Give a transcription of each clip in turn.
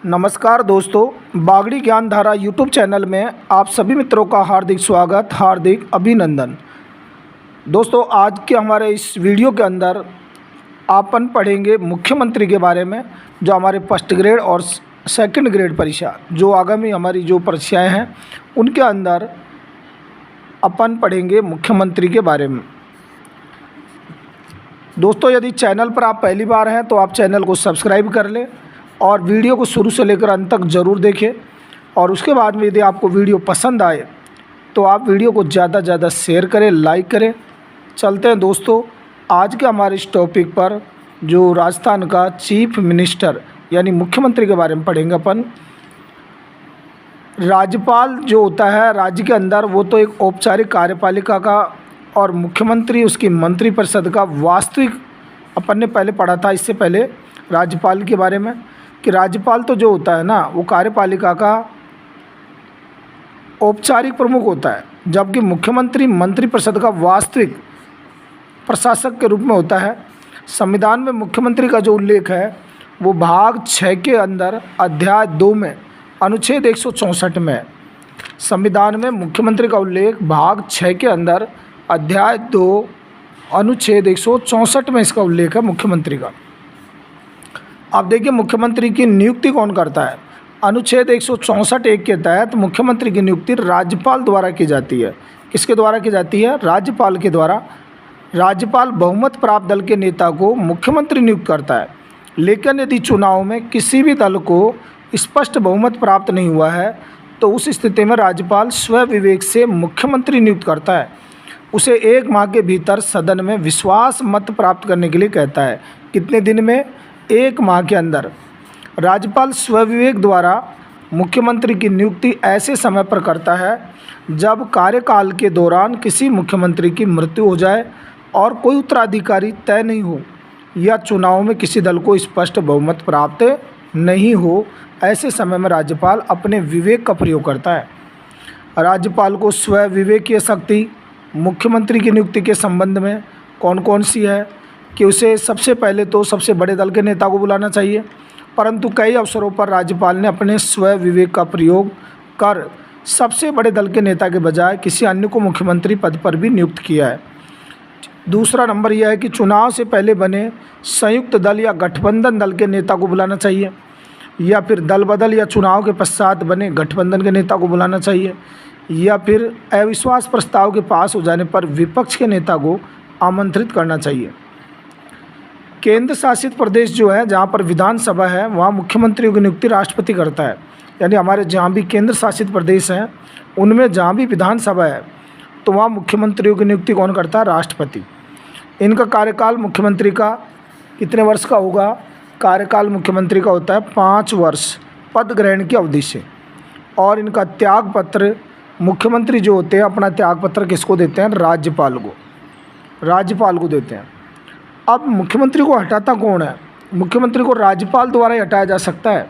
नमस्कार दोस्तों, बागड़ी ज्ञान धारा यूट्यूब चैनल में आप सभी मित्रों का हार्दिक स्वागत, हार्दिक अभिनंदन। दोस्तों, आज के हमारे इस वीडियो के अंदर अपन पढ़ेंगे मुख्यमंत्री के बारे में, जो हमारे फर्स्ट ग्रेड और सेकंड ग्रेड परीक्षा जो आगामी हमारी जो परीक्षाएं हैं उनके अंदर अपन पढ़ेंगे मुख्यमंत्री के बारे में। दोस्तों, यदि चैनल पर आप पहली बार हैं तो आप चैनल को सब्सक्राइब कर लें और वीडियो को शुरू से लेकर अंत तक ज़रूर देखें। और उसके बाद में यदि आपको वीडियो पसंद आए तो आप वीडियो को ज़्यादा से ज़्यादा शेयर करें, लाइक करें। चलते हैं दोस्तों आज के हमारे इस टॉपिक पर, जो राजस्थान का चीफ मिनिस्टर यानी मुख्यमंत्री के बारे में पढ़ेंगे अपन। राज्यपाल जो होता है राज्य के अंदर, वो तो एक औपचारिक कार्यपालिका का, और मुख्यमंत्री उसकी मंत्रिपरिषद का वास्तविक। अपन ने पहले पढ़ा था इससे पहले राज्यपाल के बारे में कि राज्यपाल तो जो होता है ना, वो कार्यपालिका का औपचारिक प्रमुख होता है, जबकि मुख्यमंत्री मंत्रिपरिषद का वास्तविक प्रशासक के रूप में होता है। संविधान में मुख्यमंत्री का जो उल्लेख है वो भाग 6 के अंदर अध्याय 2 में अनुच्छेद 164 में है। संविधान में मुख्यमंत्री का उल्लेख भाग 6 के अंदर अध्याय 2 अनुच्छेद 164 में इसका उल्लेख है मुख्यमंत्री का। अब देखिए मुख्यमंत्री की नियुक्ति कौन करता है। अनुच्छेद 164(1) के तहत मुख्यमंत्री की नियुक्ति राज्यपाल द्वारा की जाती है। किसके द्वारा की जाती है? राज्यपाल के द्वारा। राज्यपाल बहुमत प्राप्त दल के नेता को मुख्यमंत्री नियुक्त करता है, लेकिन यदि चुनाव में किसी भी दल को स्पष्ट बहुमत प्राप्त नहीं हुआ है तो उस स्थिति में राज्यपाल स्व विवेक से मुख्यमंत्री नियुक्त करता है। उसे 1 माह के भीतर सदन में विश्वास मत प्राप्त करने के लिए कहता है। कितने दिन में? 1 माह के अंदर। राज्यपाल स्वविवेक द्वारा मुख्यमंत्री की नियुक्ति ऐसे समय पर करता है जब कार्यकाल के दौरान किसी मुख्यमंत्री की मृत्यु हो जाए और कोई उत्तराधिकारी तय नहीं हो, या चुनाव में किसी दल को स्पष्ट बहुमत प्राप्त नहीं हो। ऐसे समय में राज्यपाल अपने विवेक का प्रयोग करता है। राज्यपाल को स्वविवेकीय शक्ति मुख्यमंत्री की नियुक्ति के संबंध में कौन कौन सी है कि उसे सबसे पहले तो सबसे बड़े दल के नेता को बुलाना चाहिए, परंतु कई अवसरों पर राज्यपाल ने अपने स्व विवेक का प्रयोग कर सबसे बड़े दल के नेता के बजाय किसी अन्य को मुख्यमंत्री पद पर भी नियुक्त किया है। दूसरा नंबर यह है कि चुनाव से पहले बने संयुक्त दल या गठबंधन दल के नेता को बुलाना चाहिए, या फिर दल बदल या चुनाव के पश्चात बने गठबंधन के नेता को बुलाना चाहिए, या फिर अविश्वास प्रस्ताव के पास हो जाने पर विपक्ष के नेता को आमंत्रित करना चाहिए। केंद्र शासित प्रदेश जो है, जहाँ पर विधानसभा है, वहाँ मुख्यमंत्रियों की नियुक्ति राष्ट्रपति करता है। यानी हमारे जहाँ भी केंद्र शासित प्रदेश हैं उनमें जहाँ भी विधानसभा है तो वहाँ मुख्यमंत्रियों की नियुक्ति कौन करता है? राष्ट्रपति। इनका कार्यकाल मुख्यमंत्री का कितने वर्ष का होगा? कार्यकाल मुख्यमंत्री का होता है 5 वर्ष पद ग्रहण की अवधि से। और इनका त्याग पत्र, मुख्यमंत्री जो होते हैं अपना त्याग पत्र किसको देते हैं? राज्यपाल को। राज्यपाल को देते हैं। अब मुख्यमंत्री को हटाता कौन है? मुख्यमंत्री को राज्यपाल द्वारा ही हटाया जा सकता है।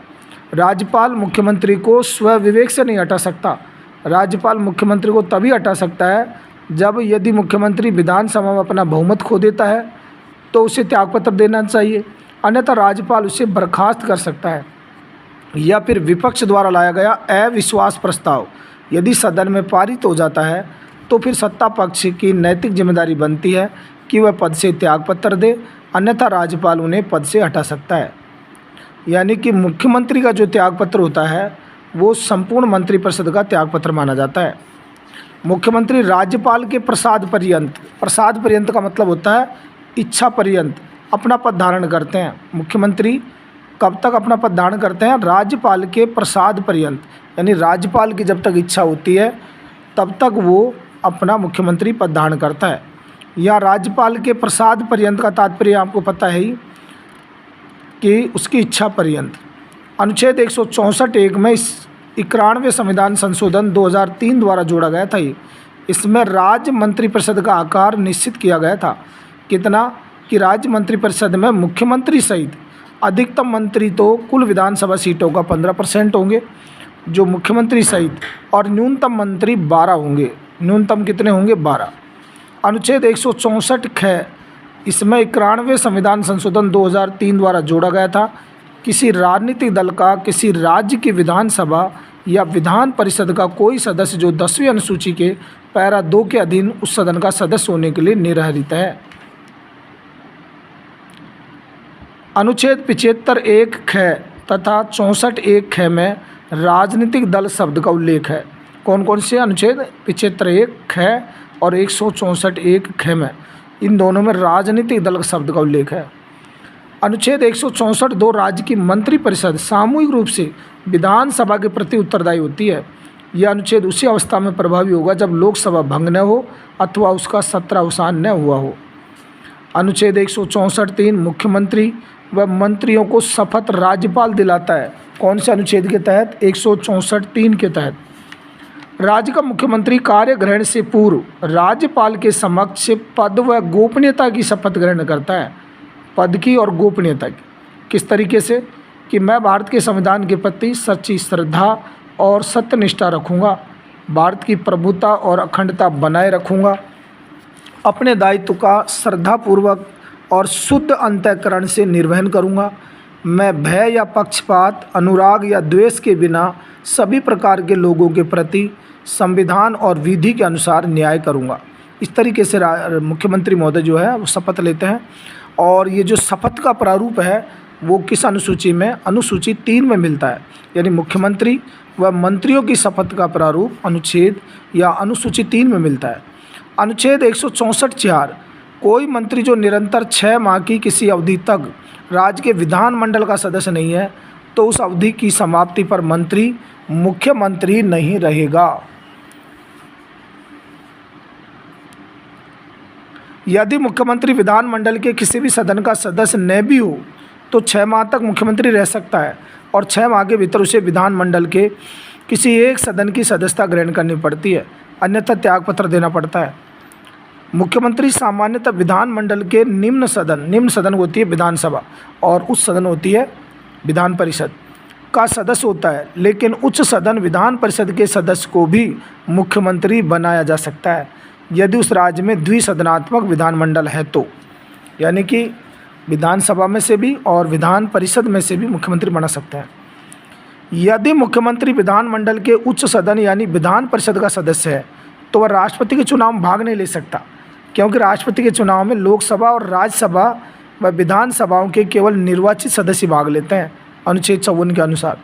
राज्यपाल मुख्यमंत्री को स्व विवेक से नहीं हटा सकता। राज्यपाल मुख्यमंत्री को तभी हटा सकता है जब यदि मुख्यमंत्री विधानसभा में अपना बहुमत खो देता है तो उसे त्यागपत्र देना चाहिए, अन्यथा राज्यपाल उसे बर्खास्त कर सकता है। या फिर विपक्ष द्वारा लाया गया अविश्वास प्रस्ताव यदि सदन में पारित हो जाता है तो फिर सत्ता पक्ष की नैतिक जिम्मेदारी बनती है कि वह पद से त्यागपत्र दे, अन्यथा राज्यपाल उन्हें पद से हटा सकता है। यानी कि मुख्यमंत्री का जो त्यागपत्र होता है वो संपूर्ण मंत्रिपरिषद का त्यागपत्र माना जाता है। मुख्यमंत्री राज्यपाल के प्रसाद पर्यंत का मतलब होता है इच्छा पर्यंत अपना पद धारण करते हैं। मुख्यमंत्री कब तक अपना पद धारण करते हैं? राज्यपाल के प्रसाद पर्यंत, यानी राज्यपाल की जब तक इच्छा होती है तब तक वो अपना मुख्यमंत्री पद धारण करता है। या राज्यपाल के प्रसाद पर्यंत का तात्पर्य आपको पता है ही कि उसकी इच्छा पर्यंत। अनुच्छेद 164(1) में 91वें संविधान संशोधन 2003 द्वारा जोड़ा गया था। इसमें राज्य मंत्रिपरिषद का आकार निश्चित किया गया था। कितना? कि राज्य मंत्रिपरिषद में मुख्यमंत्री सहित अधिकतम मंत्री तो कुल विधानसभा सीटों का 15% होंगे जो मुख्यमंत्री सहित, और न्यूनतम मंत्री 12 होंगे। न्यूनतम कितने होंगे? 12। अनुच्छेद 164(ख) इसमें 91वें संविधान संशोधन 2003 द्वारा जोड़ा गया था किसी राजनीतिक दल का किसी राज्य की विधानसभा या विधान परिषद का कोई सदस्य जो 10वीं अनुसूची के पैरा 2 के अधीन उस सदन का सदस्य होने के लिए निर्धारित है। अनुच्छेद 75(1) ख तथा 64(1) ख में राजनीतिक दल शब्द का उल्लेख है। कौन कौन से अनुच्छेद 75(1) ख और 164(1) ख में, इन दोनों में राजनीतिक दल शब्द का उल्लेख है। अनुच्छेद 164(2) राज्य की मंत्रिपरिषद सामूहिक रूप से विधानसभा के प्रति उत्तरदायी होती है। यह अनुच्छेद उसी अवस्था में प्रभावी होगा जब लोकसभा भंग न हो अथवा उसका सत्रावसान न हुआ हो। अनुच्छेद 164(3) मुख्यमंत्री व मंत्रियों को शपथ राज्यपाल दिलाता है। कौन से अनुच्छेद के तहत? 164(3) के तहत। राज्य का मुख्यमंत्री कार्य ग्रहण से पूर्व राज्यपाल के समक्ष पद व गोपनीयता की शपथ ग्रहण करता है। पद की और गोपनीयता की किस तरीके से? कि मैं भारत के संविधान के प्रति सच्ची श्रद्धा और सत्यनिष्ठा रखूँगा, भारत की प्रभुता और अखंडता बनाए रखूँगा, अपने दायित्व का श्रद्धापूर्वक और शुद्ध अंतःकरण से निर्वहन करूँगा, मैं भय या पक्षपात, अनुराग या द्वेष के बिना सभी प्रकार के लोगों के प्रति संविधान और विधि के अनुसार न्याय करूँगा। इस तरीके से मुख्यमंत्री महोदय जो है वो शपथ लेते हैं। और ये जो शपथ का प्रारूप है वो किस अनुसूची में? अनुसूची 3 में मिलता है। यानी मुख्यमंत्री व मंत्रियों की शपथ का प्रारूप अनुच्छेद या अनुसूची 3 में मिलता है। अनुच्छेद 164(4) कोई मंत्री जो निरंतर 6 माह की किसी अवधि तक राज्य के विधानमंडल का सदस्य नहीं है तो उस अवधि की समाप्ति पर मंत्री मुख्यमंत्री नहीं रहेगा। यदि मुख्यमंत्री विधानमंडल के किसी भी सदन का सदस्य न भी हो तो 6 माह तक मुख्यमंत्री रह सकता है और 6 माह के भीतर उसे विधानमंडल के किसी एक सदन की सदस्यता ग्रहण करनी पड़ती है, अन्यथा त्यागपत्र देना पड़ता है। मुख्यमंत्री सामान्यतः विधानमंडल के निम्न सदन होती है विधानसभा और उच्च सदन होती है विधान परिषद का सदस्य होता है, लेकिन उच्च सदन विधान परिषद के सदस्य को भी मुख्यमंत्री बनाया जा सकता है यदि उस राज्य में द्विसदनात्मक विधानमंडल है तो। यानी कि विधानसभा में से भी और विधान परिषद में से भी मुख्यमंत्री बना सकते हैं। यदि मुख्यमंत्री विधानमंडल के उच्च सदन यानी विधान परिषद का सदस्य है तो वह राष्ट्रपति के चुनाव में भाग नहीं ले सकता, क्योंकि राष्ट्रपति के चुनाव में लोकसभा और राज्यसभा व विधानसभाओं के केवल निर्वाचित सदस्य भाग लेते हैं अनुच्छेद 54 के अनुसार।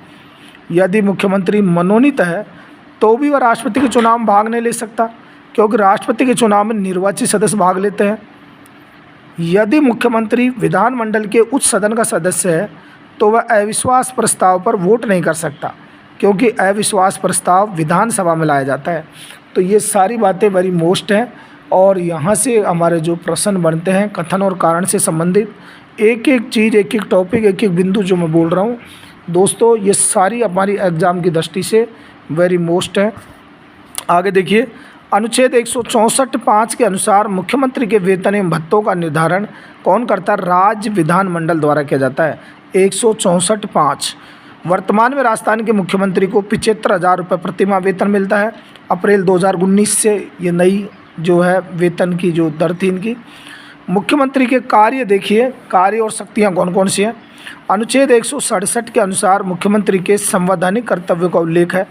यदि मुख्यमंत्री मनोनीत है तो भी वह राष्ट्रपति के चुनाव में भाग नहीं ले सकता, क्योंकि राष्ट्रपति के चुनाव में निर्वाचित सदस्य भाग लेते हैं। यदि मुख्यमंत्री विधानमंडल के उच्च सदन का सदस्य है तो वह अविश्वास प्रस्ताव पर वोट नहीं कर सकता, क्योंकि अविश्वास प्रस्ताव विधानसभा में लाया जाता है। तो ये सारी बातें वेरी मोस्ट हैं और यहाँ से हमारे जो प्रश्न बनते हैं कथन और कारण से संबंधित एक एक चीज़, एक एक टॉपिक, एक एक बिंदु जो मैं बोल रहा हूँ दोस्तों, ये सारी हमारी एग्ज़ाम की दृष्टि से वेरी मोस्ट है। आगे देखिए, अनुच्छेद 164(5) के अनुसार मुख्यमंत्री के वेतन एवं भत्तों का निर्धारण कौन करता है? राज्य विधानमंडल द्वारा किया जाता है। 164(5) वर्तमान में राजस्थान के मुख्यमंत्री को 75,000 रुपये प्रतिमाह वेतन मिलता है। अप्रैल 2019 से ये नई जो है वेतन की जो दर थी इनकी। मुख्यमंत्री के कार्य देखिए, कार्य और शक्तियाँ कौन कौन सी हैं। अनुच्छेद 167 के अनुसार मुख्यमंत्री के संवैधानिक कर्तव्य का उल्लेख है।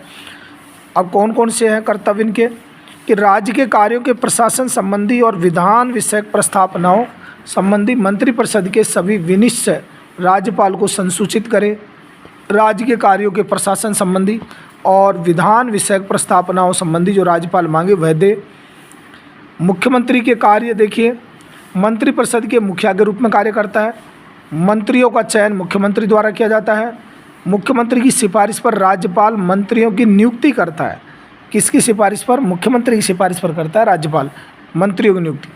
अब कौन कौन से हैं कर्तव्य इनके? कि राज्य के कार्यों के प्रशासन संबंधी और विधान विषयक प्रस्तावनाओं संबंधी मंत्रिपरिषद के सभी विनिश्चय राज्यपाल को संसूचित करें। राज्य के कार्यों के प्रशासन संबंधी और विधान विषयक प्रस्तावनाओं संबंधी जो राज्यपाल मांगे वह दे। मुख्यमंत्री के कार्य देखिए, मंत्रिपरिषद के मुखिया के रूप में कार्य करता है। मंत्रियों का चयन मुख्यमंत्री द्वारा किया जाता है। मुख्यमंत्री की सिफारिश पर राज्यपाल मंत्रियों की नियुक्ति करता है। किसकी सिफारिश पर? मुख्यमंत्री की सिफारिश पर करता है राज्यपाल मंत्रियों की नियुक्ति।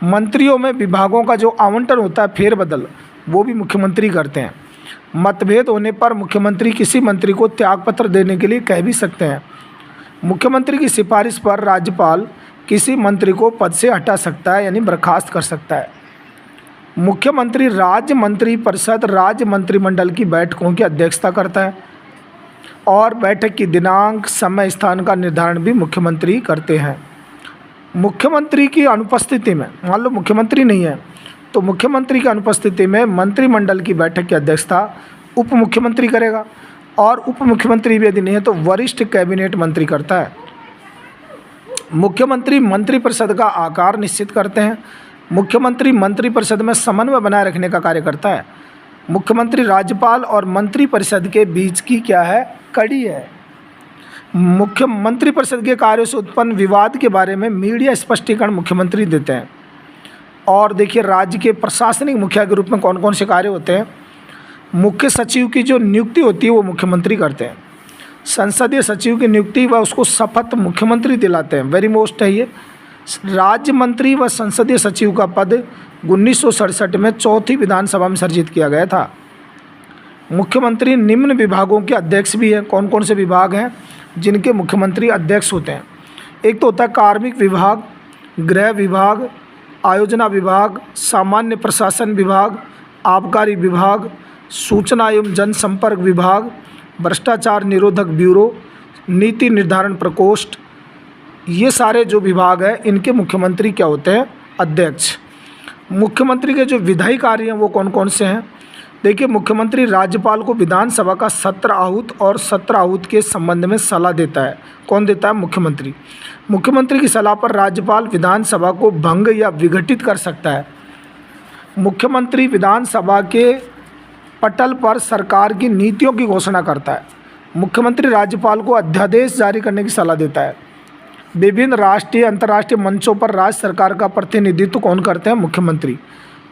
मंत्रियों में विभागों का जो आवंटन होता है, फेरबदल, वो भी मुख्यमंत्री करते हैं। मतभेद होने पर मुख्यमंत्री किसी मंत्री को त्यागपत्र देने के लिए कह भी सकते हैं। मुख्यमंत्री की सिफारिश पर राज्यपाल किसी मंत्री को पद से हटा सकता है, यानी बर्खास्त कर सकता है। मुख्यमंत्री राज्य मंत्रिपरिषद राज्य मंत्रिमंडल की बैठकों की अध्यक्षता करता है और बैठक की दिनांक, समय, स्थान का निर्धारण भी मुख्यमंत्री करते हैं। मुख्यमंत्री की अनुपस्थिति में, मान लो मुख्यमंत्री नहीं है तो मुख्यमंत्री की अनुपस्थिति में मंत्रिमंडल की बैठक की अध्यक्षता उप मुख्यमंत्री करेगा, और उप मुख्यमंत्री भी यदि नहीं है तो वरिष्ठ कैबिनेट मंत्री करता है। मुख्यमंत्री मंत्रिपरिषद का आकार निश्चित करते हैं। मुख्यमंत्री मंत्रिपरिषद में समन्वय बनाए रखने का कार्य करता है। मुख्यमंत्री राज्यपाल और मंत्रिपरिषद के बीच की क्या है, कड़ी है। मुख्यमंत्री परिषद के कार्यों से उत्पन्न विवाद के बारे में मीडिया स्पष्टीकरण मुख्यमंत्री देते हैं। और देखिए, राज्य के प्रशासनिक मुखिया के रूप में कौन कौन से कार्य होते हैं। मुख्य सचिव की जो नियुक्ति होती है वो मुख्यमंत्री करते हैं। संसदीय सचिव की नियुक्ति व उसको शपथ मुख्यमंत्री दिलाते हैं, वेरी मोस्ट है ये। राज्य मंत्री व संसदीय सचिव का पद 1967 में चौथी विधानसभा में सृजित किया गया था। मुख्यमंत्री निम्न विभागों के अध्यक्ष भी हैं। कौन कौन से विभाग हैं जिनके मुख्यमंत्री अध्यक्ष होते हैं। एक तो होता है कार्मिक विभाग, गृह विभाग, आयोजना विभाग, सामान्य प्रशासन विभाग, आबकारी विभाग, सूचना एवं जनसंपर्क विभाग, भ्रष्टाचार निरोधक ब्यूरो, नीति निर्धारण प्रकोष्ठ। ये सारे जो विभाग हैं इनके मुख्यमंत्री क्या होते हैं, अध्यक्ष। मुख्यमंत्री के जो विधायी कार्य हैं वो कौन कौन से हैं। देखिए, मुख्यमंत्री राज्यपाल को विधानसभा का सत्र आहूत और सत्र आहूत के संबंध में सलाह देता है। कौन देता है, मुख्यमंत्री। मुख्यमंत्री की सलाह पर राज्यपाल विधानसभा को भंग या विघटित कर सकता है। मुख्यमंत्री विधानसभा के पटल पर सरकार की नीतियों की घोषणा करता है। मुख्यमंत्री राज्यपाल को अध्यादेश जारी करने की सलाह देता है। विभिन्न राष्ट्रीय अंतर्राष्ट्रीय मंचों पर राज्य सरकार का प्रतिनिधित्व कौन करते हैं, मुख्यमंत्री।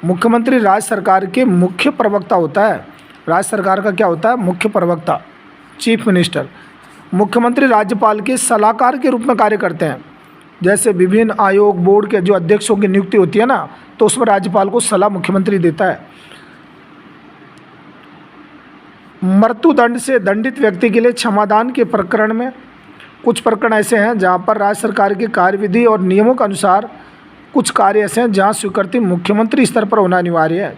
मुख्यमंत्री राज्य सरकार के मुख्य प्रवक्ता होता है। राज्य सरकार का क्या होता है, मुख्य प्रवक्ता, चीफ मिनिस्टर। मुख्यमंत्री राज्यपाल के सलाहकार के रूप में कार्य करते हैं। जैसे विभिन्न आयोग बोर्ड के जो अध्यक्षों की नियुक्ति होती है ना, तो उसमें राज्यपाल को सलाह मुख्यमंत्री देता है। मृत्युदंड से दंडित व्यक्ति के लिए क्षमादान के प्रकरण में कुछ प्रकरण ऐसे हैं जहां पर राज्य सरकार की कार्यविधि और नियमों के अनुसार कुछ कार्य ऐसे हैं जहां स्वीकृति मुख्यमंत्री स्तर पर होना अनिवार्य है।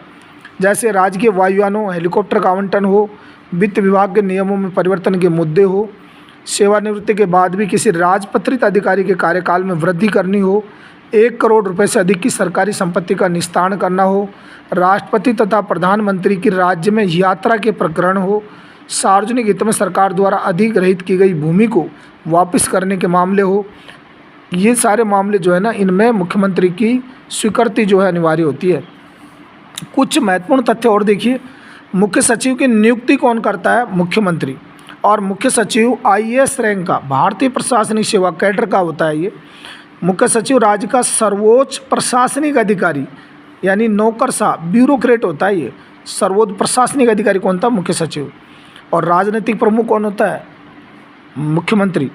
जैसे राज्य के वायुयानों, हेलीकॉप्टर का आवंटन हो, वित्त विभाग के नियमों में परिवर्तन के मुद्दे हो, सेवानिवृत्ति के बाद भी किसी राजपत्रित अधिकारी के कार्यकाल में वृद्धि करनी हो, 1 करोड़ रुपए से अधिक की सरकारी संपत्ति का निस्तारण करना हो, राष्ट्रपति तथा प्रधानमंत्री की राज्य में यात्रा के प्रकरण हो, सार्वजनिक हित में सरकार द्वारा अधिग्रहित की गई भूमि को वापस करने के मामले हो। ये सारे मामले जो है ना, इनमें मुख्यमंत्री की स्वीकृति जो है अनिवार्य होती है। कुछ महत्वपूर्ण तथ्य और देखिए। मुख्य सचिव की नियुक्ति कौन करता है, मुख्यमंत्री। और मुख्य सचिव IAS रैंक का, भारतीय प्रशासनिक सेवा कैडर का होता है ये। मुख्य सचिव राज्य का सर्वोच्च प्रशासनिक अधिकारी यानी नौकरशाह, ब्यूरोक्रेट होता है ये। सर्वोच्च प्रशासनिक अधिकारी कौन था, मुख्य सचिव। और राजनीतिक प्रमुख कौन होता है, मुख्यमंत्री।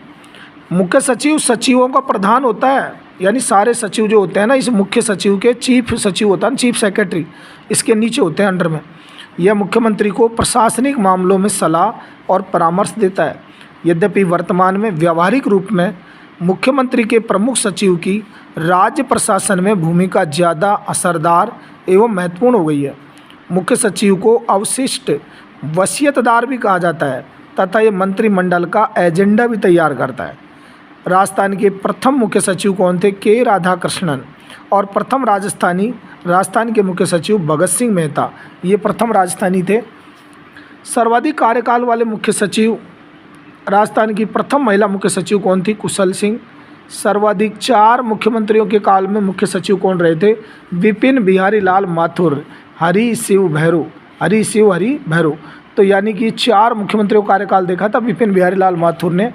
मुख्य सचिव सचिवों का प्रधान होता है, यानी सारे सचिव जो होते हैं ना, इस मुख्य सचिव के चीफ सचिव होता है, चीफ सेक्रेटरी, इसके नीचे होते हैं, अंडर में। यह मुख्यमंत्री को प्रशासनिक मामलों में सलाह और परामर्श देता है। यद्यपि वर्तमान में व्यावहारिक रूप में मुख्यमंत्री के प्रमुख सचिव की राज्य प्रशासन में भूमिका ज़्यादा असरदार एवं महत्वपूर्ण हो गई है। मुख्य सचिव को अवशिष्ट वसीयतदार भी कहा जाता है तथा ये मंत्रिमंडल का एजेंडा भी तैयार करता है। राजस्थान के प्रथम मुख्य सचिव कौन थे, के राधाकृष्णन। और प्रथम राजस्थान के मुख्य सचिव भगत सिंह मेहता, ये प्रथम राजस्थानी थे। सर्वाधिक कार्यकाल वाले मुख्य सचिव, राजस्थान की प्रथम महिला मुख्य सचिव कौन थी, कुशल सिंह। सर्वाधिक 4 मुख्यमंत्रियों के काल में मुख्य सचिव कौन रहे थे, विपिन बिहारी लाल माथुर, हरि शिव भैरो। तो यानी कि 4 मुख्यमंत्रियों का कार्यकाल देखा था विपिन बिहारी लाल माथुर ने।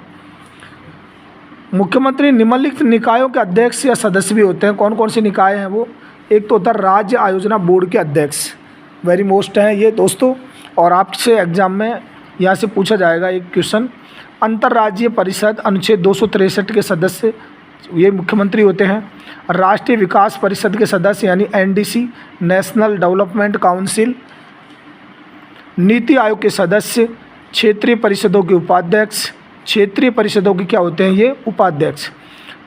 मुख्यमंत्री निम्नलिखित निकायों के अध्यक्ष या सदस्य भी होते हैं। कौन कौन से निकाय हैं वो, एक तो होता है राज्य आयोजना बोर्ड के अध्यक्ष, वेरी मोस्ट हैं ये दोस्तों। और आपसे एग्जाम में यहाँ से पूछा जाएगा एक क्वेश्चन। अंतर्राज्यीय परिषद अनुच्छेद 263 के सदस्य ये मुख्यमंत्री होते हैं। राष्ट्रीय विकास परिषद के सदस्य यानी NDC, national development council. NITI Aayog के सदस्य, क्षेत्रीय परिषदों के उपाध्यक्ष। क्षेत्रीय परिषदों के क्या होते हैं, ये उपाध्यक्ष।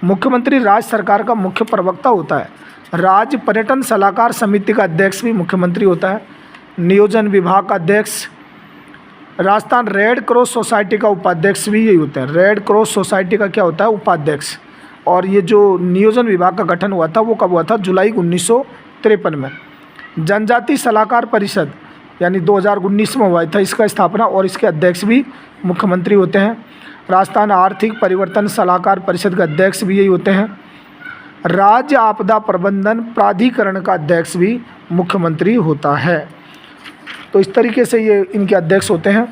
मुख्यमंत्री राज्य सरकार का मुख्य प्रवक्ता होता है। राज्य पर्यटन सलाहकार समिति का अध्यक्ष भी मुख्यमंत्री होता है। नियोजन विभाग का अध्यक्ष। राजस्थान रेड क्रॉस सोसाइटी का उपाध्यक्ष भी यही होता है। रेड क्रॉस सोसाइटी का क्या होता है, उपाध्यक्ष। और ये जो नियोजन विभाग का गठन हुआ था वो कब हुआ था, जुलाई 1953 में। जनजाति सलाहकार परिषद, यानी 2019 में हुआ था इसका स्थापना, और इसके अध्यक्ष भी मुख्यमंत्री होते हैं। राजस्थान आर्थिक परिवर्तन सलाहकार परिषद के अध्यक्ष भी यही होते हैं। राज्य आपदा प्रबंधन प्राधिकरण का अध्यक्ष भी मुख्यमंत्री होता है। तो इस तरीके से ये इनके अध्यक्ष होते हैं।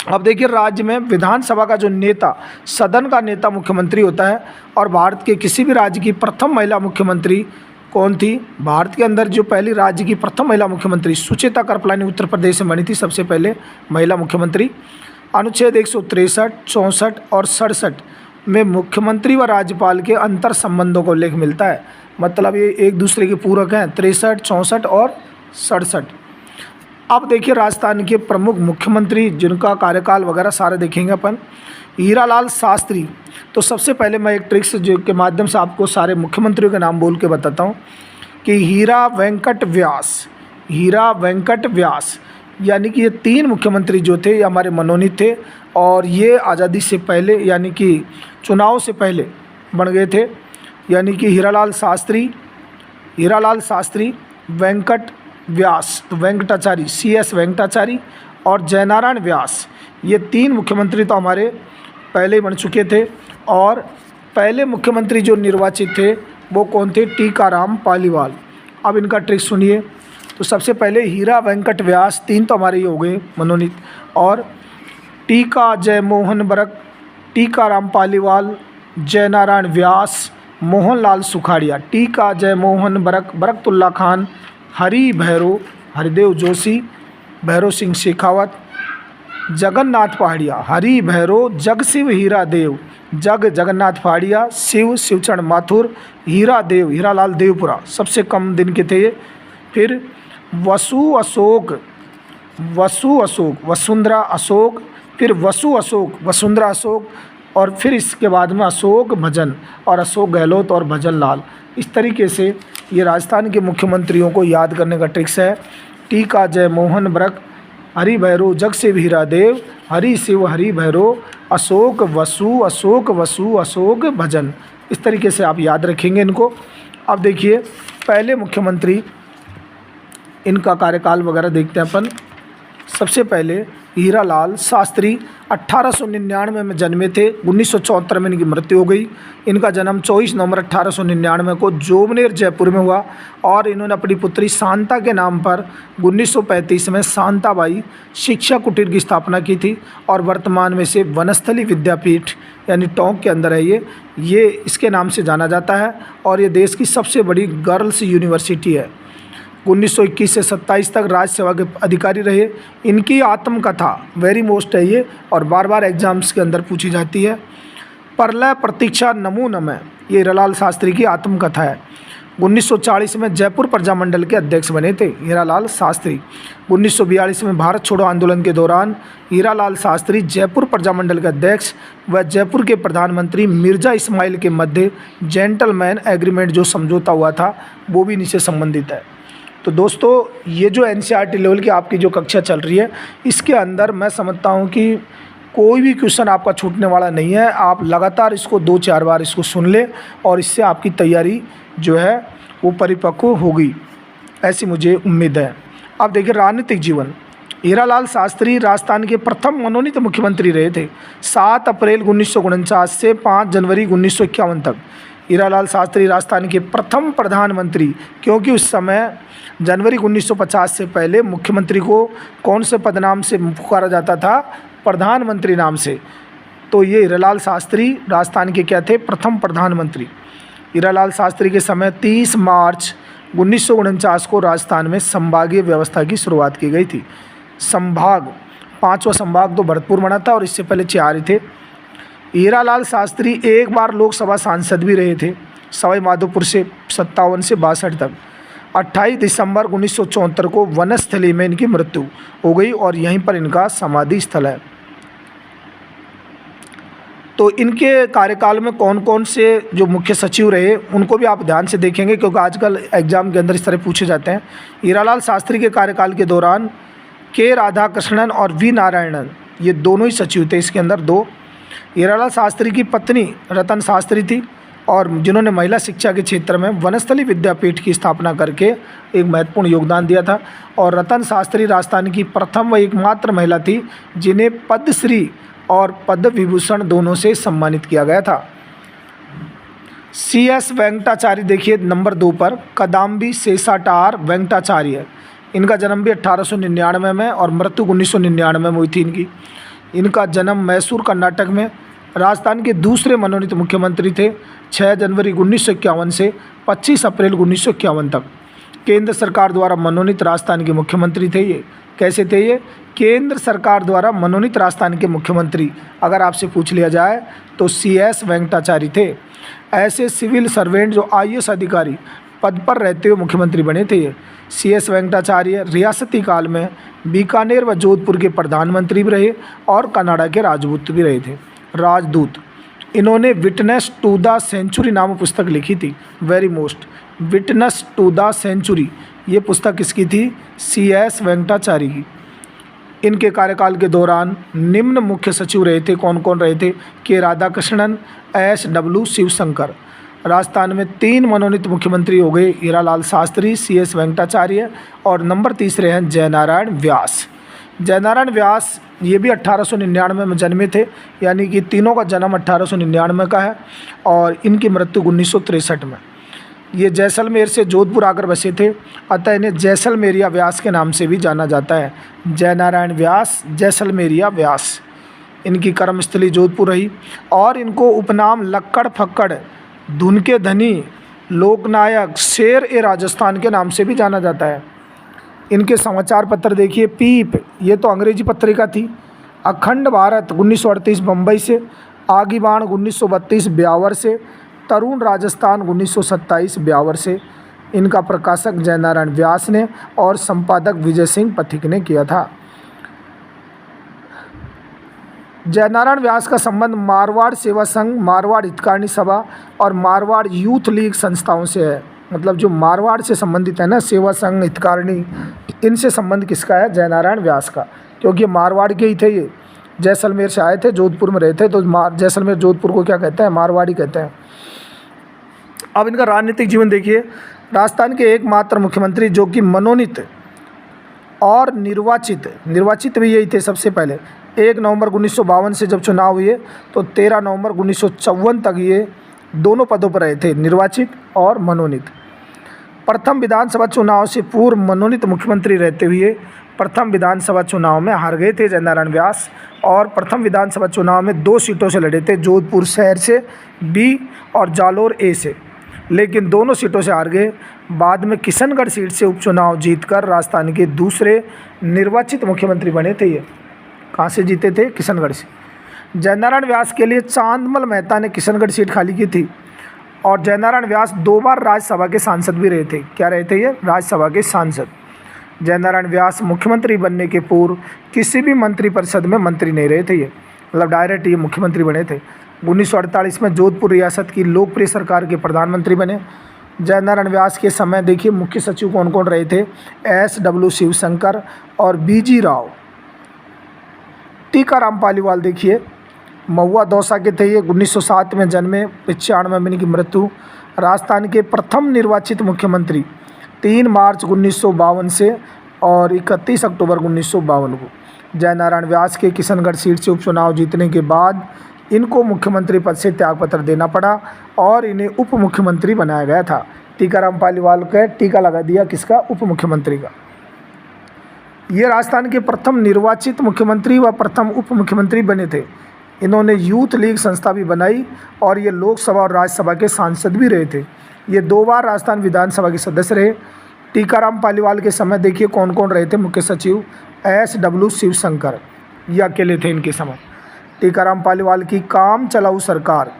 अब देखिए, राज्य में विधानसभा का जो नेता, सदन का नेता मुख्यमंत्री होता है। और भारत के किसी भी राज्य की प्रथम महिला मुख्यमंत्री कौन थी? भारत के अंदर जो पहली राज्य की प्रथम महिला मुख्यमंत्री सुचेता कृपलानी उत्तर प्रदेश में बनी थी, सबसे पहले महिला मुख्यमंत्री। अनुच्छेद 163, 64 और 67 में मुख्यमंत्री व राज्यपाल के अंतर संबंधों को उल्लेख मिलता है। मतलब ये एक दूसरे के पूरक हैं, 63, 64 और 67। अब देखिए, राजस्थान के प्रमुख मुख्यमंत्री जिनका कार्यकाल वगैरह सारे देखेंगे अपन। हीरालाल शास्त्री। तो सबसे पहले मैं एक ट्रिक्स जो के माध्यम से आपको सारे मुख्यमंत्रियों के नाम बोल के बताता हूँ कि हीरा वेंकट व्यास, हीरा वेंकट व्यास, यानी कि ये 3 मुख्यमंत्री जो थे ये हमारे मनोनीत थे, और ये आज़ादी से पहले यानी कि चुनाव से पहले बन गए थे। यानी कि हीरालाल शास्त्री, वेंकट व्यास, तो वेंकटाचारी, CS वेंकटाचारी, और जयनारायण व्यास, ये 3 मुख्यमंत्री तो हमारे पहले ही बन चुके थे। और पहले मुख्यमंत्री जो निर्वाचित थे वो कौन थे? टीकाराम पालीवाल। अब इनका ट्रिक सुनिए। तो सबसे पहले हीरा वेंकट व्यास, 3 तो हमारे ये हो गए मनोनीत, और टीका जयमोहन बरक, टीकाराम पालीवाल, जयनारायण व्यास, मोहनलाल सुखाड़िया। टीका जयमोहन बरक, बरकतुल्ला खान, हरि भैरो, हरिदेव जोशी, भैरो सिंह शेखावत, जगन्नाथ पहाड़िया, हरि भैरो, जग शिव हीरा देव, जगन्नाथ पहाड़िया, शिवचरण माथुर, हीरा देव, हीरालाल देवपुरा, सबसे कम दिन के थे ये। फिर वसु अशोक, वसुंधरा अशोक, फिर वसुंधरा अशोक, और फिर इसके बाद में अशोक भजन और अशोक गहलोत और भजन लाल। इस तरीके से ये राजस्थान के मुख्यमंत्रियों को याद करने का ट्रिक्स है। टीका जयमोहन बरक, हरि भैरो, जग शिव हीरा देव, हरि शिव हरि भैरो, अशोक वसु, अशोक भजन। इस तरीके से आप याद रखेंगे इनको। अब देखिए, पहले मुख्यमंत्री, इनका कार्यकाल वगैरह देखते हैं अपन। सबसे पहले हीरालाल शास्त्री 1899 में जन्मे थे, 1974 में इनकी मृत्यु हो गई। इनका जन्म 24 नवंबर 1899 को जोबनेर जयपुर में हुआ, और इन्होंने अपनी पुत्री शांता के नाम पर 1935 में शांताबाई शिक्षा कुटीर की स्थापना की थी, और वर्तमान में से वनस्थली विद्यापीठ यानी टोंक के अंदर है ये इसके नाम से जाना जाता है, और ये देश की सबसे बड़ी गर्ल्स यूनिवर्सिटी है। 1921 से 27 तक राज्य सेवा के अधिकारी रहे। इनकी आत्मकथा वेरी मोस्ट है ये, और बार बार एग्जाम्स के अंदर पूछी जाती है। प्रलय प्रतीक्षा नमो नमः, ये हीरालाल शास्त्री की आत्मकथा है। 1940 में जयपुर प्रजामंडल के अध्यक्ष बने थे हीरालाल शास्त्री। 1942 में भारत छोड़ो आंदोलन के दौरान हीरालाल शास्त्री जयपुर प्रजामंडल के अध्यक्ष व जयपुर के प्रधानमंत्री मिर्जा इस्माइल के मध्य जेंटलमैन एग्रीमेंट जो समझौता हुआ था वो भी इनसे संबंधित है। तो दोस्तों, ये जो NCERT लेवल की आपकी जो कक्षा चल रही है, इसके अंदर मैं समझता हूँ कि कोई भी क्वेश्चन आपका छूटने वाला नहीं है। आप लगातार इसको 2-4 बार इसको सुन लें, और इससे आपकी तैयारी जो है वो परिपक्व होगी, ऐसी मुझे उम्मीद है। अब देखिए, राजनीतिक जीवन। हीरालाल शास्त्री राजस्थान के प्रथम मनोनीत मुख्यमंत्री रहे थे 7 अप्रैल 1949 से 5 जनवरी 1951 तक। हीरालाल शास्त्री राजस्थान के प्रथम प्रधानमंत्री, क्योंकि उस समय जनवरी 1950 से पहले मुख्यमंत्री को कौन से पद नाम से पुकारा जाता था? प्रधानमंत्री नाम से। तो ये हीरालाल शास्त्री राजस्थान के क्या थे? प्रथम प्रधानमंत्री। हीरालाल शास्त्री के समय 30 मार्च 1949 को राजस्थान में संभागीय व्यवस्था की शुरुआत की गई थी। संभाग, 5वां संभाग तो भरतपुर बना था, और इससे पहले 4 ही थे। हीरालाल शास्त्री एक बार लोकसभा सांसद भी रहे थे, सवाई माधोपुर से 57 से 62 तक। 28 दिसंबर 1974 को वनस्थली में इनकी मृत्यु हो गई, और यहीं पर इनका समाधि स्थल है। तो इनके कार्यकाल में कौन कौन से जो मुख्य सचिव रहे उनको भी आप ध्यान से देखेंगे, क्योंकि आजकल एग्जाम के अंदर इस तरह पूछे जाते हैं। हीरालाल शास्त्री के कार्यकाल के दौरान के राधाकृष्णन और वी नारायणन, ये दोनों ही सचिव थे। इसके अंदर 2। हीरालाल शास्त्री की पत्नी रतन शास्त्री थी, और जिन्होंने महिला शिक्षा के क्षेत्र में वनस्थली विद्यापीठ की स्थापना करके एक महत्वपूर्ण योगदान दिया था। और रतन शास्त्री राजस्थान की प्रथम व एकमात्र महिला थी जिन्हें पद्मश्री और पद्म विभूषण दोनों से सम्मानित किया गया था। CS वेंकटाचार्य देखिए नंबर 2 पर, कदाम्बी शेषाटार वेंकटाचार्य। इनका जन्म भी 1899 में और मृत्यु 1999 में हुई थी इनकी। इनका जन्म मैसूर कर्नाटक में। राजस्थान के दूसरे मनोनीत मुख्यमंत्री थे 6 जनवरी 1951 से 25 अप्रैल 1951 तक। केंद्र सरकार द्वारा मनोनीत राजस्थान के मुख्यमंत्री थे ये। कैसे थे ये? केंद्र सरकार द्वारा मनोनीत राजस्थान के मुख्यमंत्री अगर आपसे पूछ लिया जाए तो CS वेंकटाचार्य थे। ऐसे सिविल सर्वेंट जो IAS अधिकारी पद पर रहते हुए मुख्यमंत्री बने थे ये। CS वेंकटाचार्य रियासती काल में बीकानेर व जोधपुर के प्रधानमंत्री भी रहे और कनाडा के राजदूत भी रहे थे। राजदूत इन्होंने विटनेस टू द सेंचुरी नामक पुस्तक लिखी थी। Very most witness to the century, ये पुस्तक किसकी थी? CS वेंकटाचार्य की। इनके कार्यकाल के दौरान निम्न मुख्य सचिव रहे थे। कौन कौन रहे थे? के राधाकृष्णन, SW शिवशंकर। राजस्थान में 3 मनोनीत मुख्यमंत्री हो गए, हीरालाल शास्त्री, CS वेंकटाचार्य और नंबर 3 हैं जयनारायण व्यास। जयनारायण व्यास ये भी 1899 में जन्मे थे, यानी कि तीनों का जन्म 1899 का है और इनकी मृत्यु 1963 में। ये जैसलमेर से जोधपुर आकर बसे थे, अतः इन्हें जैसलमेरिया व्यास के नाम से भी जाना जाता है। जयनारायण व्यास, जैसलमेरिया व्यास। इनकी कर्मस्थली जोधपुर रही और इनको उपनाम लक्कड़ फक्कड़, धुन के धनी, लोकनायक, शेर ए राजस्थान के नाम से भी जाना जाता है। इनके समाचार पत्र देखिए, पीप ये तो अंग्रेजी पत्रिका थी, अखंड भारत 1938 बम्बई से, आगीबाण 1932 ब्यावर से, तरुण राजस्थान 1927 ब्यावर से। इनका प्रकाशक जयनारायण व्यास ने और संपादक विजय सिंह पथिक ने किया था। जयनारायण व्यास का संबंध मारवाड़ सेवा संघ, मारवाड़ हितकारिणी सभा और मारवाड़ यूथ लीग संस्थाओं से है। मतलब जो मारवाड़ से संबंधित है ना, सेवा संघ, हितकारिणी, इनसे संबंध किसका है? जयनारायण व्यास का, क्योंकि मारवाड़ के ही थे ये। जैसलमेर से आए थे, जोधपुर में रहे थे, तो जैसलमेर जोधपुर को क्या कहते हैं? मारवाड़ी कहते हैं। अब इनका राजनीतिक जीवन देखिए। राजस्थान के एकमात्र मुख्यमंत्री जो कि मनोनीत और निर्वाचित भी यही थे सबसे पहले। 1 नवंबर 1952 से जब चुनाव हुए तो 13 नवंबर 1954 तक ये दोनों पदों पर रहे थे, निर्वाचित और मनोनीत। प्रथम विधानसभा चुनाव से पूर्व मनोनीत मुख्यमंत्री रहते हुए प्रथम विधानसभा चुनाव में हार गए थे जयनारायण व्यास और प्रथम विधानसभा चुनाव में 2 सीटों से लड़े थे, जोधपुर शहर से B और जालोर A से, लेकिन दोनों सीटों से हार गए। बाद में किशनगढ़ सीट से उपचुनाव जीतकर राजस्थान के दूसरे निर्वाचित मुख्यमंत्री बने थे ये। कहाँ से जीते थे? किशनगढ़ से। जयनारायण व्यास के लिए चांदमल मेहता ने किशनगढ़ सीट खाली की थी और जयनारायण व्यास 2 बार राज्यसभा के सांसद भी रहे थे। क्या रहे थे ये? राज्यसभा के सांसद। जयनारायण व्यास मुख्यमंत्री बनने के पूर्व किसी भी मंत्रिपरिषद में मंत्री नहीं रहे थे ये, मतलब डायरेक्ट ये मुख्यमंत्री बने थे। 1948 में जोधपुर रियासत की लोकप्रिय सरकार के प्रधानमंत्री बने। जयनारायण व्यास के समय देखिए मुख्य सचिव कौन कौन रहे थे? SW शिवशंकर और BG राव। टीकाराम पालीवाल देखिए महुआ दौसा के थे ये, 1907 में जन्मे, 95 में इनकी मृत्यु। राजस्थान के प्रथम निर्वाचित मुख्यमंत्री 3 मार्च 1952 से और 31 अक्टूबर 1952 को। जयनारायण व्यास के किशनगढ़ सीट से उपचुनाव जीतने के बाद इनको मुख्यमंत्री पद से त्यागपत्र देना पड़ा और इन्हें उप मुख्यमंत्री बनाया गया था। टीकाराम पालीवाल का टीका लगा दिया किसका? उप मुख्यमंत्री का। ये राजस्थान के प्रथम निर्वाचित मुख्यमंत्री व प्रथम उप मुख्यमंत्री बने थे। इन्होंने यूथ लीग संस्था भी बनाई और ये लोकसभा और राज्यसभा के सांसद भी रहे थे। ये 2 बार राजस्थान विधानसभा के सदस्य रहे। टीकाराम पालीवाल के समय देखिए कौन कौन रहे थे मुख्य सचिव? SW शिवशंकर, ये अकेले थे इनके समय। टीकाराम पालीवाल की काम चलाऊ सरकार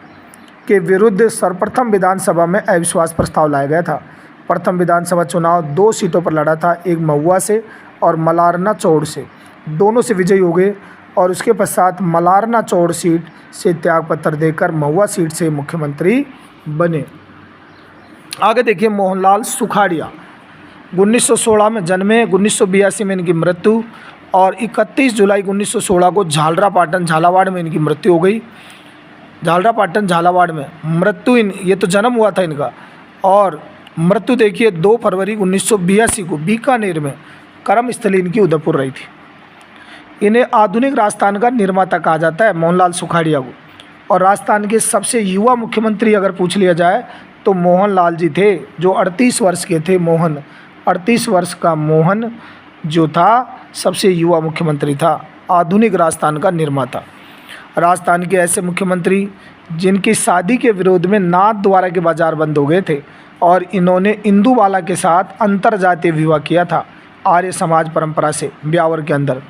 के विरुद्ध सर्वप्रथम विधानसभा में अविश्वास प्रस्ताव लाया गया था। प्रथम विधानसभा चुनाव 2 सीटों पर लड़ा था, एक महुआ से और मलारना चौड़ से। दोनों से विजयी हो गए और उसके पश्चात मलारना चौड़ सीट से त्यागपत्र देकर महुआ सीट से मुख्यमंत्री बने। आगे देखिए मोहनलाल सुखाड़िया 1916 में जन्मे, 1982 में इनकी मृत्यु और 31 जुलाई 1916 को झालरापाटन झालावाड़ में इनकी मृत्यु हो गई। झालरापाटन झालावाड़ में मृत्यु ये तो जन्म हुआ था इनका, और मृत्यु देखिए 2 फरवरी 1982 को बीकानेर में, कर्मस्थली इनकी उदयपुर रही थी। इन्हें आधुनिक राजस्थान का निर्माता कहा जाता है मोहनलाल सुखाड़िया को। और राजस्थान के सबसे युवा मुख्यमंत्री अगर पूछ लिया जाए तो मोहनलाल जी थे, जो 38 वर्ष के थे। 38 वर्ष का मोहन जो था सबसे युवा मुख्यमंत्री था, आधुनिक राजस्थान का निर्माता। राजस्थान के ऐसे मुख्यमंत्री जिनकी शादी के विरोध में नाथ द्वारा के बाजार बंद हो गए थे, और इन्होंने इंदुबाला के साथ अंतरजातीय विवाह किया था आर्य समाज परंपरा से ब्यावर के अंदर।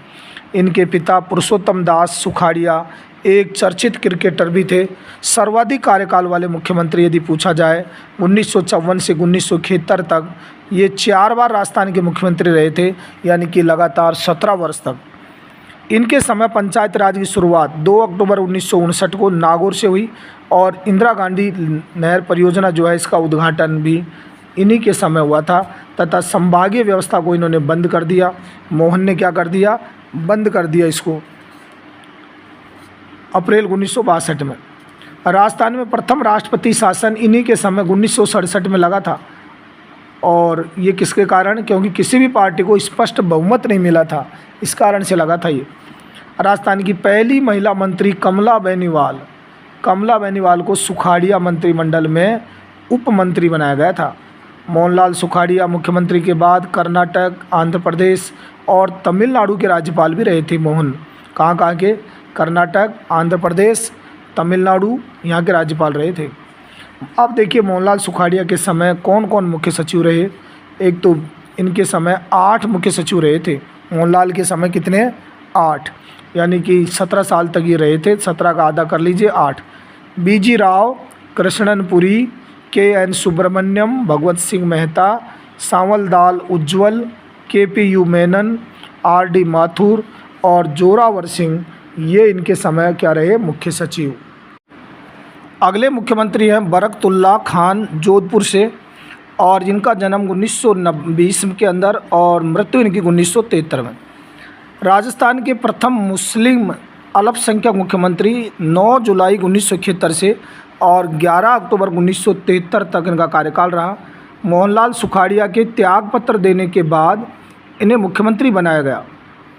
इनके पिता पुरुषोत्तम दास सुखाड़िया एक चर्चित क्रिकेटर भी थे। सर्वाधिक कार्यकाल वाले मुख्यमंत्री यदि पूछा जाए 1954 से 1971 तक ये 4 बार राजस्थान के मुख्यमंत्री रहे थे, यानी कि लगातार 17 वर्ष तक। इनके समय पंचायत राज की शुरुआत 2 अक्टूबर 1959 को नागौर से हुई, और इंदिरा गांधी नहर परियोजना जो है इसका उद्घाटन भी इन्हीं के समय हुआ था, तथा संभागीय व्यवस्था को इन्होंने बंद कर दिया। मोहन ने क्या कर दिया, बंद कर दिया इसको अप्रैल 1962 में। राजस्थान में प्रथम राष्ट्रपति शासन इन्हीं के समय 1967 में लगा था, और ये किसके कारण, क्योंकि किसी भी पार्टी को स्पष्ट बहुमत नहीं मिला था, इस कारण से लगा था ये। राजस्थान की पहली महिला मंत्री कमला बेनीवाल को सुखाड़िया मंत्रिमंडल में उप मंत्री बनाया गया था। मोहनलाल सुखाड़िया मुख्यमंत्री के बाद कर्नाटक, आंध्र प्रदेश और तमिलनाडु के राज्यपाल भी रहे थे। मोहन कहाँ के, कर्नाटक, आंध्र प्रदेश, तमिलनाडु, यहाँ के राज्यपाल रहे थे। अब देखिए मोहनलाल सुखाड़िया के समय कौन कौन मुख्य सचिव रहे। एक तो इनके समय 8 मुख्य सचिव रहे थे। मोहनलाल के समय कितने, 8, यानी कि 17 साल तक ये रहे थे। 17 का आधा कर लीजिए 8। बीजी राव, कृष्णनपुरी, KN सुब्रमण्यम, भगवत सिंह मेहता, सांवलदाल उज्ज्वल, KPU मेनन, RD माथुर और जोरावर सिंह, ये इनके समय क्या रहे, मुख्य सचिव। अगले मुख्यमंत्री हैं बरकतुल्ला खान जोधपुर से, और जिनका जन्म 1920 के अंदर और मृत्यु इनकी 1973 में। राजस्थान के प्रथम मुस्लिम अल्पसंख्यक मुख्यमंत्री 9 जुलाई 1971 से और 11 अक्टूबर 1973 तक इनका कार्यकाल रहा। मोहनलाल सुखाड़िया के त्यागपत्र देने के बाद इन्हें मुख्यमंत्री बनाया गया,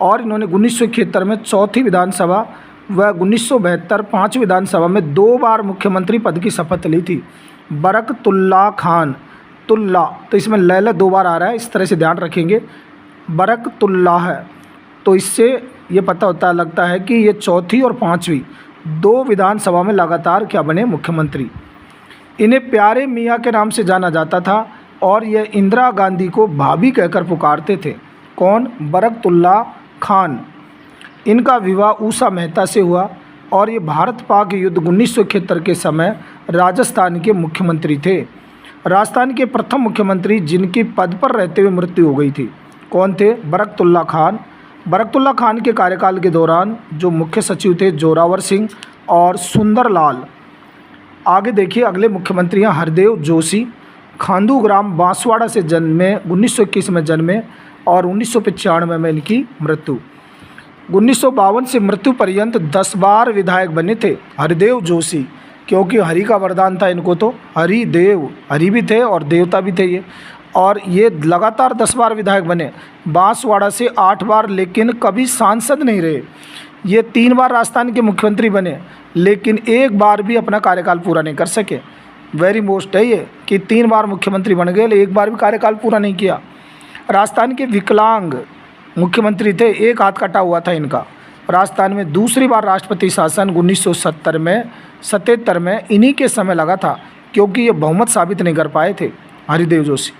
और इन्होंने 1971 में 4थी विधानसभा व 1972 5वीं विधानसभा में 2 बार मुख्यमंत्री पद की शपथ ली थी। बरकतुल्ला खान, तुल्ला तो इसमें लैला 2 बार आ रहा है, इस तरह से ध्यान रखेंगे। बरकतुल्ला है तो इससे ये पता होता लगता है कि ये 4थी और 5वीं 2 विधानसभा में लगातार क्या बने, मुख्यमंत्री। इन्हें प्यारे मियाँ के नाम से जाना जाता था, और ये इंदिरा गांधी को भाभी कहकर पुकारते थे। कौन, बरकतुल्ला खान। इनका विवाह उषा मेहता से हुआ, और ये भारत पाक युद्ध 1971 के समय राजस्थान के मुख्यमंत्री थे। राजस्थान के प्रथम मुख्यमंत्री जिनकी पद पर रहते हुए मृत्यु हो गई थी, कौन थे, बरकतुल्ला खान। बरकतुल्ला खान के कार्यकाल के दौरान जो मुख्य सचिव थे जोरावर सिंह और सुंदरलाल। आगे देखिए अगले मुख्यमंत्री हैं हरदेव जोशी। खांदू ग्राम बांसवाड़ा से जन्मे, 1921 में जन्मे और 1995 में इनकी मृत्यु। 1952 से मृत्यु पर्यंत 10 बार विधायक बने थे हरदेव जोशी, क्योंकि हरि का वरदान था इनको, तो हरिदेव, हरि भी थे और देवता भी थे ये। और ये लगातार 10 बार विधायक बने, बांसवाड़ा से 8 बार, लेकिन कभी सांसद नहीं रहे। ये 3 बार राजस्थान के मुख्यमंत्री बने, लेकिन एक बार भी अपना कार्यकाल पूरा नहीं कर सके। वेरी मोस्ट है ये कि 3 बार मुख्यमंत्री बन गए, लेकिन एक बार भी कार्यकाल पूरा नहीं किया। राजस्थान के विकलांग मुख्यमंत्री थे, एक हाथ कटा हुआ था इनका। राजस्थान में दूसरी बार राष्ट्रपति शासन 1977 में इन्हीं के समय लगा था, क्योंकि ये बहुमत साबित नहीं कर पाए थे हरिदेव जोशी।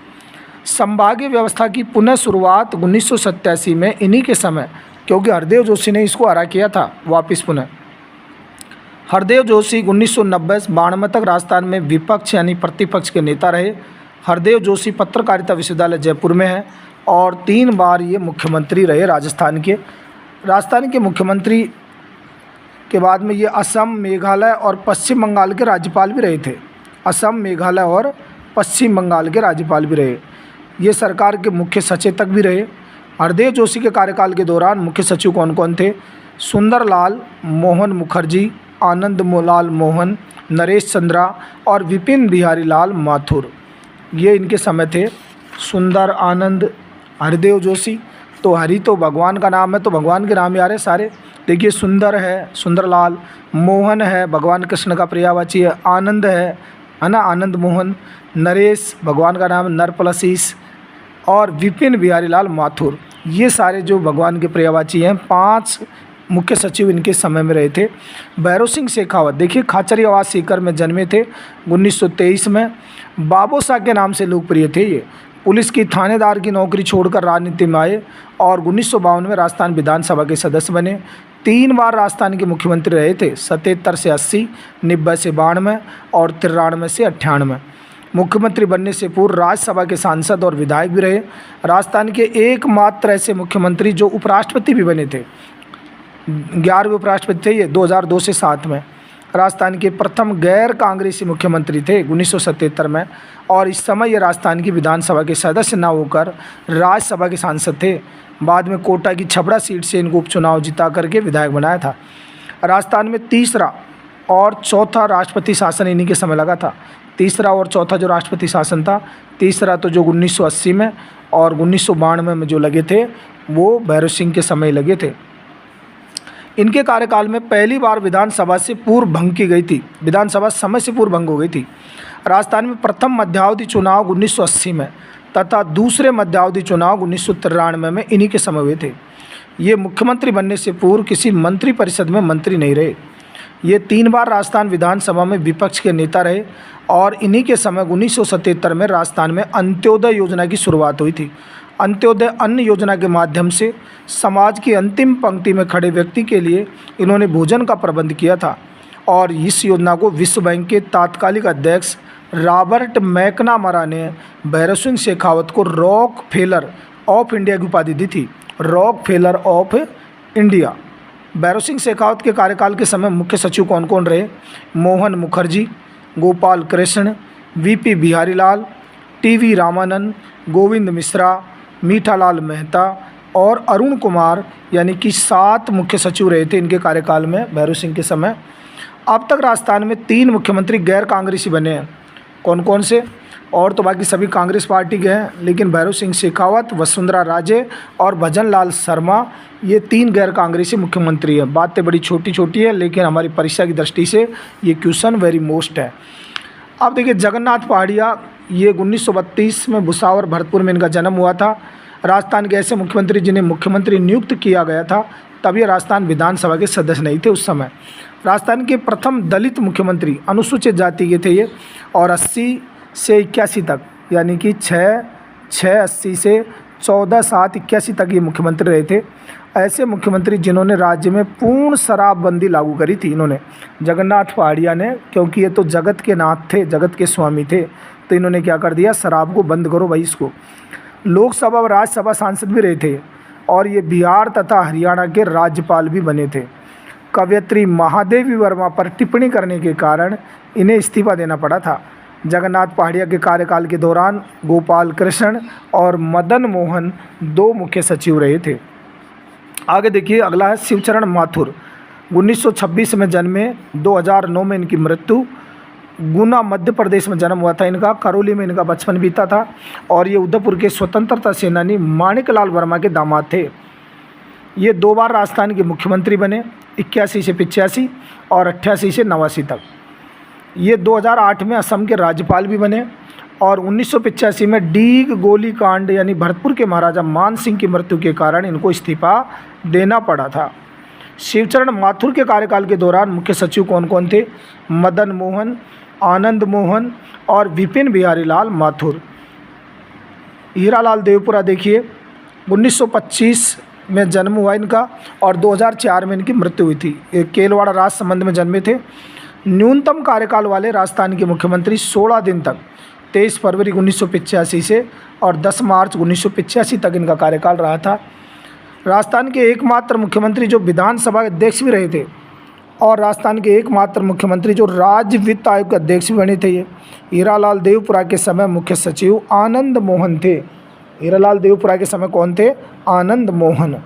संभागीय व्यवस्था की पुनः शुरुआत 1987 में इन्हीं के समय, क्योंकि हरदेव जोशी ने इसको हरा किया था वापस पुनः। हरदेव जोशी 1990-92 तक राजस्थान में विपक्ष यानी प्रतिपक्ष के नेता रहे। हरदेव जोशी पत्रकारिता विश्वविद्यालय जयपुर में है, और 3 बार ये मुख्यमंत्री रहे राजस्थान के। राजस्थान के मुख्यमंत्री के बाद में ये असम, मेघालय और पश्चिम बंगाल के राज्यपाल भी रहे थे। असम, मेघालय और पश्चिम बंगाल के राज्यपाल भी रहे। ये सरकार के मुख्य सचेतक भी रहे। हरदेव जोशी के कार्यकाल के दौरान मुख्य सचिव कौन कौन थे, सुंदरलाल, मोहन मुखर्जी आनंद लाल मोहन, नरेश चंद्रा और विपिन बिहारी लाल माथुर, ये इनके समय थे। सुंदर आनंद, हरिदेव जोशी, तो हरि तो भगवान का नाम है, तो भगवान के नाम ही आ रहे सारे। देखिए सुंदर है सुंदरलाल, मोहन है भगवान कृष्ण का पर्यायवाची है, आनंद है ना, आनंद मोहन, नरेश भगवान का नाम नरपलसीस, और विपिन बिहारी लाल माथुर, ये सारे जो भगवान के पर्यायवाची हैं। 5 मुख्य सचिव इनके समय में रहे थे। भैरव सिंह शेखावत, देखिए खाचरियावास सीकर में जन्मे थे 1923 में। बाबोसा के नाम से लोकप्रिय थे ये। पुलिस की थानेदार की नौकरी छोड़कर राजनीति में आए और 1952 में राजस्थान विधानसभा के सदस्य बने। 3 बार राजस्थान के मुख्यमंत्री रहे थे, 77 से 80, 90 से 92 और 93 से 98। मुख्यमंत्री बनने से पूर्व राज्यसभा के सांसद और विधायक भी रहे। राजस्थान के एकमात्र ऐसे मुख्यमंत्री जो उपराष्ट्रपति भी बने थे, 11वें उपराष्ट्रपति थे ये 2002 से 7 में। राजस्थान के प्रथम गैर कांग्रेसी मुख्यमंत्री थे 1977 में, और इस समय ये राजस्थान की विधानसभा के सदस्य न होकर राज्यसभा के सांसद थे। बाद में कोटा की छपड़ा सीट से इनको उपचुनाव जिता करके विधायक बनाया था। राजस्थान में तीसरा और चौथा राष्ट्रपति शासन इन्हीं के समय लगा था। तीसरा और चौथा जो राष्ट्रपति शासन था, तीसरा तो जो 1980 में और 1992 में जो लगे थे वो भैरव सिंह के समय लगे थे। इनके कार्यकाल में पहली बार विधानसभा से पूर्व भंग की गई थी, विधानसभा समय से पूर्व भंग हो गई थी। राजस्थान में प्रथम मध्यावधि चुनाव 1980 में तथा दूसरे मध्यावधि चुनाव 1993 में इन्हीं के समय हुए थे। ये मुख्यमंत्री बनने से पूर्व किसी मंत्री परिषद में मंत्री नहीं रहे। ये 3 बार राजस्थान विधानसभा में विपक्ष के नेता रहे और इन्हीं के समय 1977 में राजस्थान में अंत्योदय योजना की शुरुआत हुई थी। अंत्योदय अन्न योजना के माध्यम से समाज की अंतिम पंक्ति में खड़े व्यक्ति के लिए इन्होंने भोजन का प्रबंध किया था और इस योजना को विश्व बैंक के तात्कालिक अध्यक्ष रॉबर्ट मैकनामरा ने भैरव सिंह शेखावत को रॉक फेलर ऑफ इंडिया की उपाधि दी थी। Rock failure of India. Bhairav Singh Shekhawat के कार्यकाल के समय मुख्य सचिव कौन कौन रहे? मोहन मुखर्जी, गोपाल कृष्ण, वीपी बिहारी लाल, टीवी रामानंद, गोविंद मिश्रा, मीठालाल मेहता और अरुण कुमार, यानी कि 7 मुख्य सचिव रहे थे इनके कार्यकाल में भैरव सिंह के समय। अब तक राजस्थान में 3 मुख्यमंत्री गैर कांग्रेसी बने हैं। कौन कौन से? और तो बाकी सभी कांग्रेस पार्टी के हैं, लेकिन भैरव सिंह शेखावत, वसुंधरा राजे और भजन लाल शर्मा, ये 3 गैर कांग्रेसी मुख्यमंत्री हैं। बातें बड़ी छोटी छोटी है, लेकिन हमारी परीक्षा की दृष्टि से ये क्वेश्चन वेरी मोस्ट है। अब देखिए जगन्नाथ पहाड़िया, ये 1932 में भुसावर भरतपुर में इनका जन्म हुआ था। राजस्थान के ऐसे मुख्यमंत्री जिन्हें मुख्यमंत्री नियुक्त किया गया था, तब ये राजस्थान विधानसभा के सदस्य नहीं थे उस समय। राजस्थान के प्रथम दलित मुख्यमंत्री अनुसूचित जाति के थे ये, और 80 से 81 तक, यानी कि 6/6/80 से 14/7/81 तक ये मुख्यमंत्री रहे थे। ऐसे मुख्यमंत्री जिन्होंने राज्य में पूर्ण शराबबंदी लागू करी थी इन्होंने, जगन्नाथ पहाड़िया ने, क्योंकि ये तो जगत के नाथ थे, जगत के स्वामी थे, तो इन्होंने क्या कर दिया, शराब को बंद करो भाई इसको। लोकसभा और राज्यसभा सांसद भी रहे थे और ये बिहार तथा हरियाणा के राज्यपाल भी बने थे। कवयित्री महादेवी वर्मा पर टिप्पणी करने के कारण इन्हें इस्तीफा देना पड़ा था। जगन्नाथ पहाड़िया के कार्यकाल के दौरान गोपाल कृष्ण और मदन मोहन 2 मुख्य सचिव रहे थे। आगे देखिए, अगला है शिवचरण माथुर। 1926 में जन्मे, 2009 में इनकी मृत्यु। गुना मध्य प्रदेश में जन्म हुआ था इनका। करौली में इनका बचपन बीता था और ये उदयपुर के स्वतंत्रता सेनानी माणिकलाल वर्मा के दामाद थे। ये 2 बार राजस्थान के मुख्यमंत्री बने, 81 से 85 और 88 से 89 तक। ये 2008 में असम के राज्यपाल भी बने और 1985 में डीग गोलीकांड यानी भरतपुर के महाराजा मान सिंह की मृत्यु के कारण इनको इस्तीफा देना पड़ा था। शिवचरण माथुर के कार्यकाल के दौरान मुख्य सचिव कौन कौन थे? मदन मोहन, आनंद मोहन और विपिन बिहारी लाल माथुर। हीरालाल देवपुरा देखिए, 1925 में जन्म हुआ इनका और 2004 में इनकी मृत्यु हुई थी। ये केलवाड़ा राजसमंद में जन्मे थे। न्यूनतम कार्यकाल वाले राजस्थान के मुख्यमंत्री 16 दिन तक, 23 फरवरी 1985 से और 10 मार्च 1985 तक इनका कार्यकाल रहा था। राजस्थान के एकमात्र मुख्यमंत्री जो विधानसभा अध्यक्ष भी रहे थे और राजस्थान के एकमात्र मुख्यमंत्री जो राज्य वित्त आयोग के अध्यक्ष भी बने थे। ये हीरालाल देवपुरा के समय मुख्य सचिव आनंद मोहन थे। हीरालाल देवपुरा के समय कौन थे? आनंद मोहन।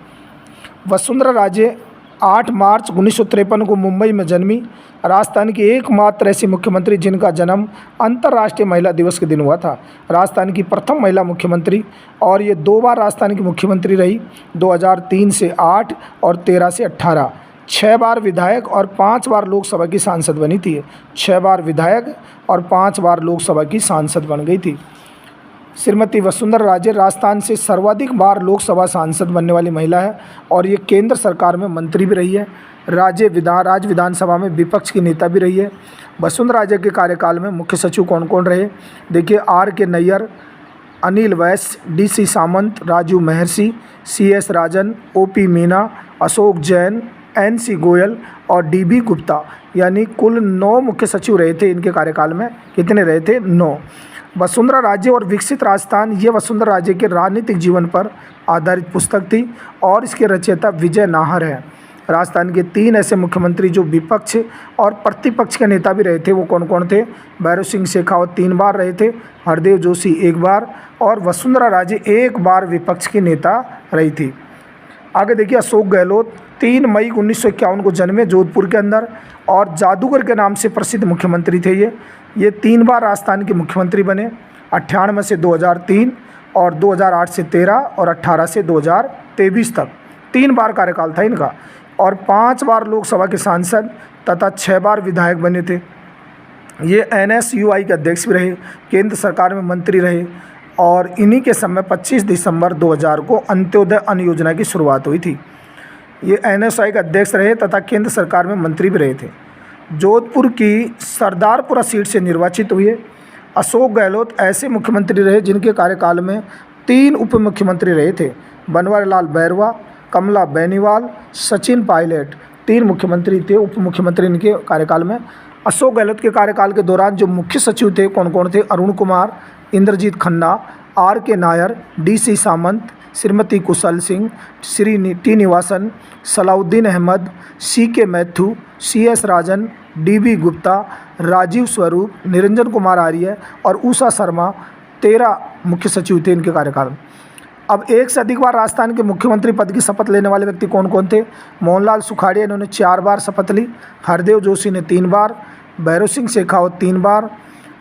वसुंधरा राजे 8 मार्च 1953 को मुंबई में जन्मी। राजस्थान की एकमात्र ऐसी मुख्यमंत्री जिनका जन्म अंतर्राष्ट्रीय महिला दिवस के दिन हुआ था। राजस्थान की प्रथम महिला मुख्यमंत्री और ये 2 बार राजस्थान की मुख्यमंत्री रही, 2003 से 8 और 13 से 18। 6 बार विधायक और 5 बार लोकसभा की सांसद बनी थी। 6 बार विधायक और 5 बार लोकसभा की सांसद बन गई थी। श्रीमती वसुंधरा राजे राजस्थान से सर्वाधिक बार लोकसभा सांसद बनने वाली महिला है और ये केंद्र सरकार में मंत्री भी रही है। राज्य विधानसभा में विपक्ष की नेता भी रही है। वसुंधरा राजे के कार्यकाल में मुख्य सचिव कौन कौन रहे? देखिए, R.K. नैयर, अनिल वैस, D.C. सामंत, राजू महर्षि, C.S. राजन, O.P. मीना, अशोक जैन, N.C. गोयल और D.B. गुप्ता, यानी कुल 9 मुख्य सचिव रहे थे इनके कार्यकाल में। कितने रहे थे? 9। वसुंधरा राजे और विकसित राजस्थान, ये वसुंधरा राजे के राजनीतिक जीवन पर आधारित पुस्तक थी और इसके रचयिता विजय नाहर हैं। राजस्थान के 3 ऐसे मुख्यमंत्री जो विपक्ष और प्रतिपक्ष के नेता भी रहे थे, वो कौन कौन थे? भैरों सिंह शेखावत 3 बार रहे थे, हरदेव जोशी 1 बार और वसुंधरा राजे 1 बार विपक्ष की नेता रही थी। आगे देखिए, अशोक गहलोत 3 मई 1951 को जन्मे जोधपुर के अंदर और जादूगर के नाम से प्रसिद्ध मुख्यमंत्री थे। ये 3 बार राजस्थान के मुख्यमंत्री बने, 98 से 2003 और 2008 से 13 और 18 से 2023 तक। 3 बार कार्यकाल था इनका और 5 बार लोकसभा के सांसद तथा 6 बार विधायक बने थे। ये NSUI के अध्यक्ष भी रहे, केंद्र सरकार में मंत्री रहे और इन्हीं के समय 25 दिसंबर 2000 को अंत्योदय अन्न योजना की शुरुआत हुई थी। ये NSUI के अध्यक्ष रहे तथा केंद्र सरकार में मंत्री भी रहे थे। जोधपुर की सरदारपुरा सीट से निर्वाचित हुए। अशोक गहलोत ऐसे मुख्यमंत्री रहे जिनके कार्यकाल में 3 उप मुख्यमंत्री रहे थे, बनवारीलाल बैरवा, कमला बेनीवाल, सचिन पायलट। 3 मुख्यमंत्री थे, उप मुख्यमंत्री इनके कार्यकाल में। अशोक गहलोत के कार्यकाल के दौरान जो मुख्य सचिव थे कौन कौन थे? Arun Kumar, Indrajit Khanna, R.K. Nair, D.C. Samant, Shrimati Kushal Singh, Shri T. Nivasan, Salauddin Ahmed, C.K. Mathew, C.S. Rajan, D.B. Gupta, Rajiv Swarup, Niranjan Kumar आर्य और उषा शर्मा। 13 मुख्य सचिव थे इनके कार्यकाल। अब एक से अधिक बार राजस्थान के मुख्यमंत्री पद की शपथ लेने वाले व्यक्ति कौन कौन थे? मोहनलाल सुखाड़िया, इन्होंने 4 बार शपथ ली। हरदेव जोशी ने 3 बार, भैरों सिंह शेखावत 3 बार,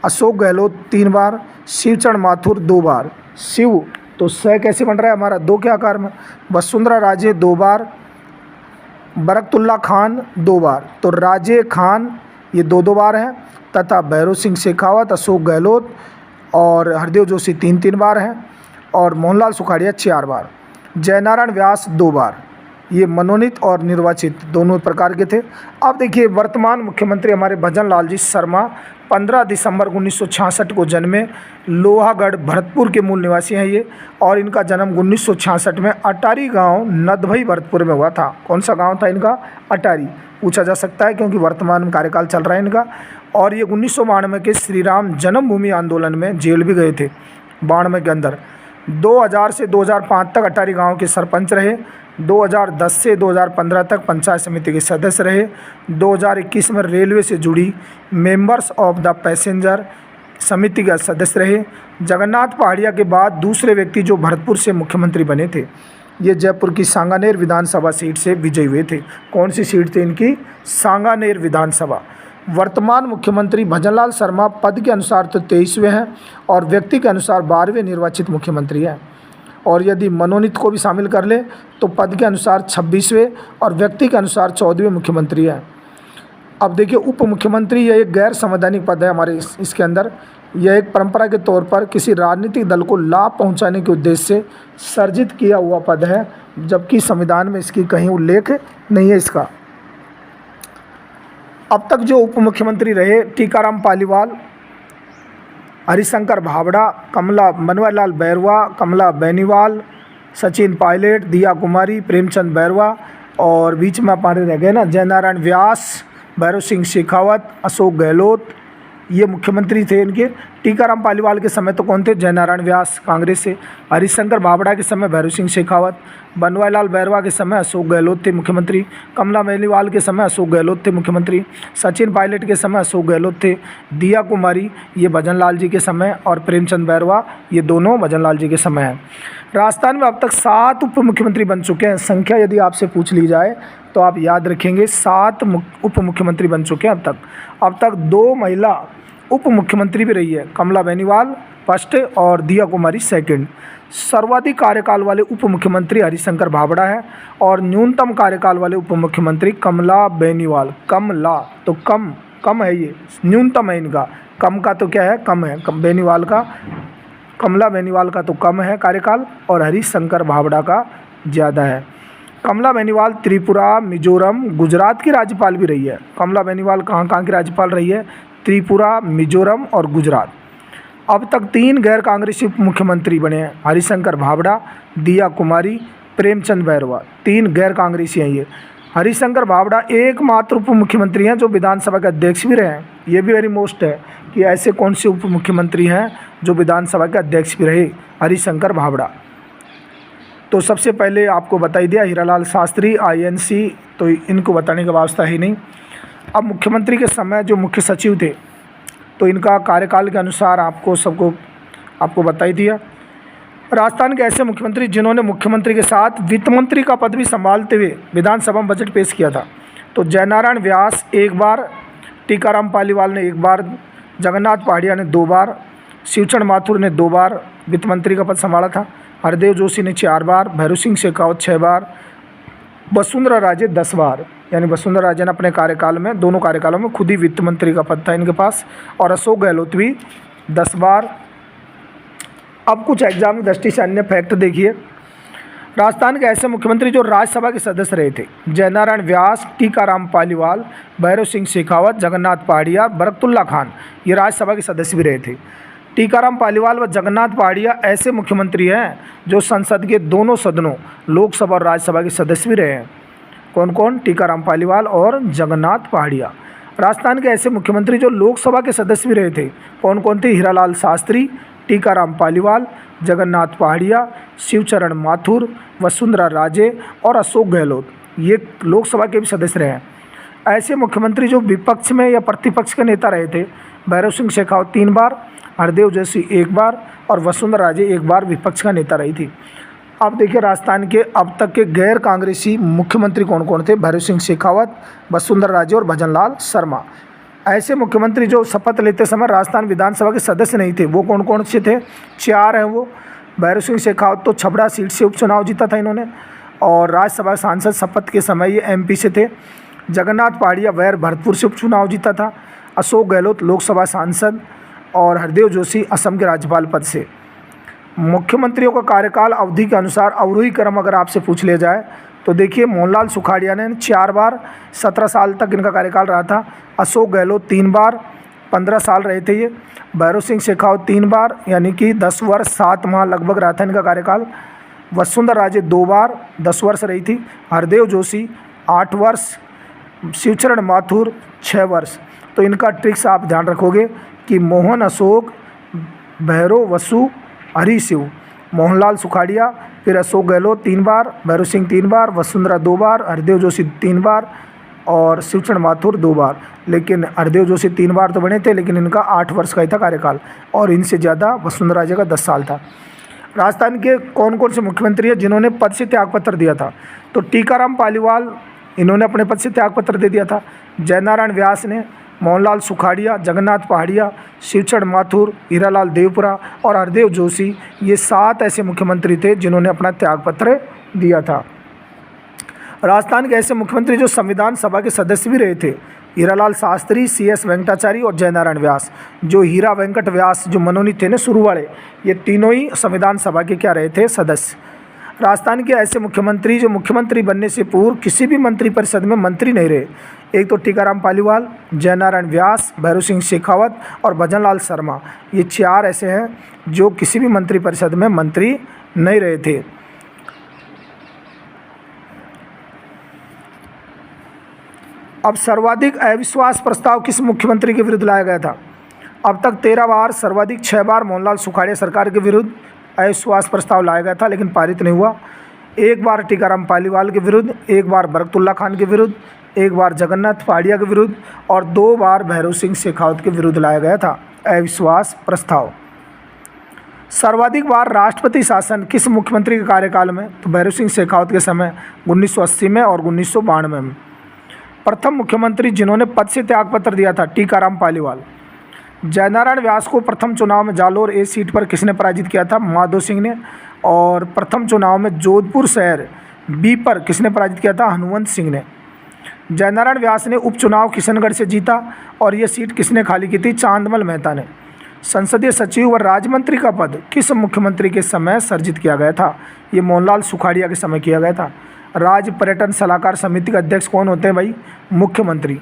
अशोक गहलोत 3 बार, शिवचरण माथुर 2 बार। शिव तो स कैसे बन रहा है हमारा? 2 के आकार में। वसुंधरा राजे 2 बार, बरकतुल्ला खान 2 बार, तो राजे खान ये 2 बार हैं तथा भैरों सिंह शेखावत, अशोक गहलोत और हरदेव जोशी 3 बार हैं और मोहनलाल सुखाड़िया 4 बार। जयनारायण व्यास 2 बार। ये मनोनीत और निर्वाचित दोनों प्रकार के थे। अब देखिए, वर्तमान मुख्यमंत्री हमारे भजन लाल जी शर्मा 15 दिसंबर 1966 को जन्मे, लोहागढ़ भरतपुर के मूल निवासी हैं ये और इनका जन्म 1966 में अटारी गांव नदभई भरतपुर में हुआ था। कौन सा गांव था इनका? अटारी। पूछा जा सकता है क्योंकि वर्तमान में कार्यकाल चल रहा है इनका। और ये 1992 के श्री राम जन्मभूमि आंदोलन में जेल भी गए थे, 92 के अंदर। 2000 से 2005 तक अटारी गांव के सरपंच रहे। 2010 से 2015 तक पंचायत समिति के सदस्य रहे। 2021 में रेलवे से जुड़ी मेंबर्स ऑफ द पैसेंजर समिति का सदस्य रहे। जगन्नाथ पहाड़िया के बाद दूसरे व्यक्ति जो भरतपुर से मुख्यमंत्री बने थे, ये जयपुर की सांगानेर विधानसभा सीट से विजयी हुए थे। कौन सी सीट थी इनकी? सांगानेर विधानसभा। वर्तमान मुख्यमंत्री भजनलाल शर्मा पद के अनुसार तो 23वें हैं और व्यक्ति के अनुसार 12वें निर्वाचित मुख्यमंत्री हैं। और यदि मनोनीत को भी शामिल कर ले तो पद के अनुसार 26वें और व्यक्ति के अनुसार 14वें मुख्यमंत्री हैं। अब देखिए, उप मुख्यमंत्री यह एक गैर संवैधानिक पद है हमारे इसके अंदर। यह एक परंपरा के तौर पर किसी राजनीतिक दल को लाभ पहुंचाने के उद्देश्य से सर्जित किया हुआ पद है, जबकि संविधान में इसकी कहीं उल्लेख नहीं है इसका। अब तक जो उप मुख्यमंत्री रहे, टीकाराम पालीवाल, हरिशंकर भावड़ा, बनवारीलाल बैरवा, कमला बेनीवाल, सचिन पायलट, दिया कुमारी, प्रेमचंद बैरवा और बीच में हमारे रह गए ना जयनारायण व्यास, भैरों सिंह शेखावत, अशोक गहलोत, ये मुख्यमंत्री थे इनके। टीकाराम पालीवाल के समय तो कौन थे? जयनारायण व्यास कांग्रेस से। हरिशंकर भाबड़ा के समय भैरव सिंह शेखावत। बनवारीलाल बैरवा के समय अशोक गहलोत थे मुख्यमंत्री। कमला बेनीवाल के समय अशोक गहलोत थे मुख्यमंत्री। सचिन पायलट के समय अशोक गहलोत थे। दिया कुमारी ये भजन लाल जी के समय, और प्रेमचंद बैरवा ये दोनों भजन लाल जी के समय हैं। राजस्थान में अब तक 7 उप मुख्यमंत्री बन चुके हैं। संख्या यदि आपसे पूछ ली जाए तो आप याद रखेंगे 7 उप मुख्यमंत्री बन चुके हैं अब तक। अब तक 2 महिला उप मुख्यमंत्री भी रही है, कमला बेनीवाल फर्स्ट और दिया कुमारी सेकंड। सर्वाधिक कार्यकाल वाले उप मुख्यमंत्री हरिशंकर भाबड़ा है, और न्यूनतम कार्यकाल वाले उप मुख्यमंत्री कमला बेनीवाल। कमला तो कम है, ये न्यूनतम है इनका। कम का तो क्या है? कम है। बेनीवाल का, कमला बेनीवाल का तो कम है कार्यकाल, और हरिशंकर भाबड़ा का ज़्यादा है। कमला बेनीवाल त्रिपुरा, मिजोरम, गुजरात की राज्यपाल भी रही है। कमला बेनीवाल कहाँ की राज्यपाल रही है? त्रिपुरा, मिजोरम और गुजरात। अब तक 3 गैर कांग्रेसी उप मुख्यमंत्री बने हैं, हरिशंकर भाबड़ा, दिया कुमारी, प्रेमचंद बैरवा। 3 गैर कांग्रेसी हैं ये। हरिशंकर भाबड़ा एकमात्र उप मुख्यमंत्री हैं जो विधानसभा के अध्यक्ष भी रहे हैं। ये भी वेरी मोस्ट है कि ऐसे कौन से उप मुख्यमंत्री हैं जो विधानसभा के अध्यक्ष भी रहे? हरिशंकर भाबड़ा। तो सबसे पहले आपको बता ही दिया, हीरालाल शास्त्री INC, तो इनको बताने का वास्ता ही नहीं। अब मुख्यमंत्री के समय जो मुख्य सचिव थे, तो इनका कार्यकाल के अनुसार आपको बता ही दिया। राजस्थान के ऐसे मुख्यमंत्री जिन्होंने मुख्यमंत्री के साथ वित्त मंत्री का पद भी संभालते हुए विधानसभा में बजट पेश किया था, तो जयनारायण व्यास 1 बार, टीकाराम पालीवाल ने 1 बार, जगन्नाथ पहाड़िया ने 2 बार, शिवचरण माथुर ने 2 बार वित्त मंत्री का पद संभाला था। हरदेव जोशी ने 4 बार, भैरव सिंह शेखावत 6 बार, वसुंधरा राजे 10 बार। यानी वसुंधरा राजे ने अपने कार्यकाल में, दोनों कार्यकालों में खुद ही वित्त मंत्री का पद था इनके पास, और अशोक गहलोत भी 10 बार। अब कुछ एग्जाम की दृष्टि से अन्य फैक्ट देखिए। राजस्थान के ऐसे मुख्यमंत्री जो राज्यसभा के सदस्य रहे थे, जयनारायण व्यास, टीकाराम पालीवाल, भैरव सिंह शेखावत, जगन्नाथ पहाड़िया, बरकतुल्ला खान, ये राज्यसभा के सदस्य भी रहे थे। टीकाराम पालीवाल व जगन्नाथ पहाड़िया ऐसे मुख्यमंत्री हैं जो संसद के दोनों सदनों, लोकसभा और राज्यसभा के सदस्य भी रहे हैं। कौन कौन? टीकाराम पालीवाल और जगन्नाथ पहाड़िया। राजस्थान के ऐसे मुख्यमंत्री जो लोकसभा के सदस्य भी रहे थे, कौन कौन थे? हीरालाल शास्त्री, टीकाराम पालीवाल, जगन्नाथ पहाड़िया, शिवचरण माथुर, वसुंधरा राजे और अशोक गहलोत, ये लोकसभा के भी सदस्य रहे हैं। ऐसे मुख्यमंत्री जो विपक्ष में या प्रतिपक्ष के नेता रहे थे, भैरव सिंह शेखावत 3 बार, हरदेव जोशी 1 बार और वसुंधरा राजे 1 बार विपक्ष का नेता रही थी। अब देखिए राजस्थान के अब तक के गैर कांग्रेसी मुख्यमंत्री कौन कौन थे? भैरव सिंह शेखावत, वसुंधरा राजे और भजनलाल शर्मा। ऐसे मुख्यमंत्री जो शपथ लेते समय राजस्थान विधानसभा के सदस्य नहीं थे, वो कौन कौन से थे? 4 हैं वो। भैरव सिंह शेखावत तो छबड़ा सीट से उपचुनाव जीता था इन्होंने, और राज्यसभा सांसद शपथ के समय ये MP से थे। जगन्नाथ पहाड़िया वैर भरतपुर से उपचुनाव जीता था। अशोक गहलोत लोकसभा सांसद, और हरदेव जोशी असम के राज्यपाल पद से। मुख्यमंत्रियों का कार्यकाल अवधि के अनुसार अवरोही क्रम अगर आपसे पूछ लिया जाए तो देखिए, मोहनलाल सुखाड़िया ने 4 बार 17 साल तक इनका कार्यकाल रहा था। अशोक गहलोत 3 बार 15 साल रहे थे ये। भैरव सिंह शेखावत 3 बार यानी कि 10 वर्ष 7 माह लगभग रहा था इनका कार्यकाल। वसुंधरा राजे 2 बार 10 वर्ष रही थी। हरदेव जोशी 8 वर्ष, शिवचरण माथुर 6 वर्ष। तो इनका ट्रिक्स आप ध्यान रखोगे कि मोहन, अशोक, भैरव, वसु, हरी, शिव। मोहनलाल सुखाड़िया, फिर अशोक गहलोत 3 बार, भैरव सिंह 3 बार, वसुंधरा 2 बार, हरदेव जोशी 3 बार और शिवचरण माथुर 2 बार। लेकिन हरदेव जोशी 3 बार तो बने थे, लेकिन इनका 8 वर्ष का ही था कार्यकाल, और इनसे ज़्यादा वसुंधरा राजे का 10 साल था। राजस्थान के कौन कौन से मुख्यमंत्री हैं जिन्होंने पद से त्यागपत्र दिया था? तो टीकाराम पालीवाल, इन्होंने अपने पद से त्यागपत्र दे दिया था। जयनारायण व्यास ने, मोहनलाल सुखाड़िया, जगन्नाथ पहाड़िया, शिवचरण माथुर, हीरालाल देवपुरा और हरदेव जोशी, ये 7 ऐसे मुख्यमंत्री थे जिन्होंने अपना त्यागपत्र दिया था। राजस्थान के ऐसे मुख्यमंत्री जो संविधान सभा के सदस्य भी रहे थे, हीरालाल शास्त्री, CS वेंकटाचारी और जयनारायण व्यास। जो हीरा वेंकट व्यास जो मनोनीत थे ना शुरू वाले, ये तीनों ही संविधान सभा के क्या रहे थे? सदस्य। राजस्थान के ऐसे मुख्यमंत्री जो मुख्यमंत्री बनने से पूर्व किसी भी मंत्रिपरिषद में मंत्री नहीं रहे, एक तो टीकाराम पालीवाल, जयनारायण व्यास, भैरव सिंह शेखावत और भजनलाल शर्मा। ये 4 ऐसे हैं जो किसी भी मंत्रिपरिषद में मंत्री नहीं रहे थे। अब सर्वाधिक अविश्वास प्रस्ताव किस मुख्यमंत्री के विरुद्ध लाया गया था? अब तक 13 बार सर्वाधिक 6 बार मोहनलाल सुखाड़िया सरकार के विरुद्ध अविश्वास प्रस्ताव लाया गया था, लेकिन पारित नहीं हुआ। एक बार टीकाराम पालीवाल के विरुद्ध, एक बार बरकतुल्ला खान के विरुद्ध, एक बार जगन्नाथ पहाड़िया के विरुद्ध और 2 बार भैरव सिंह शेखावत के विरुद्ध लाया गया था अविश्वास प्रस्ताव। सर्वाधिक बार राष्ट्रपति शासन किस मुख्यमंत्री के कार्यकाल में? तो भैरव सिंह शेखावत के समय 1980 में और 1992 में। प्रथम मुख्यमंत्री जिन्होंने पद से त्यागपत्र दिया था? टीकाराम पालीवाल। जयनारायण व्यास को प्रथम चुनाव में जालोर ए सीट पर किसने पराजित किया था? माधो सिंह ने। और प्रथम चुनाव में जोधपुर शहर बी पर किसने पराजित किया था? हनुमंत सिंह ने। जयनारायण व्यास ने उपचुनाव किशनगढ़ से जीता और ये सीट किसने खाली की थी? चांदमल मेहता ने। संसदीय सचिव व राज्य मंत्री का पद किस मुख्यमंत्री के समय सर्जित किया गया था? ये मोहनलाल सुखाड़िया के समय किया गया था। राज्य पर्यटन सलाहकार समिति के अध्यक्ष कौन होते हैं भाई? मुख्यमंत्री।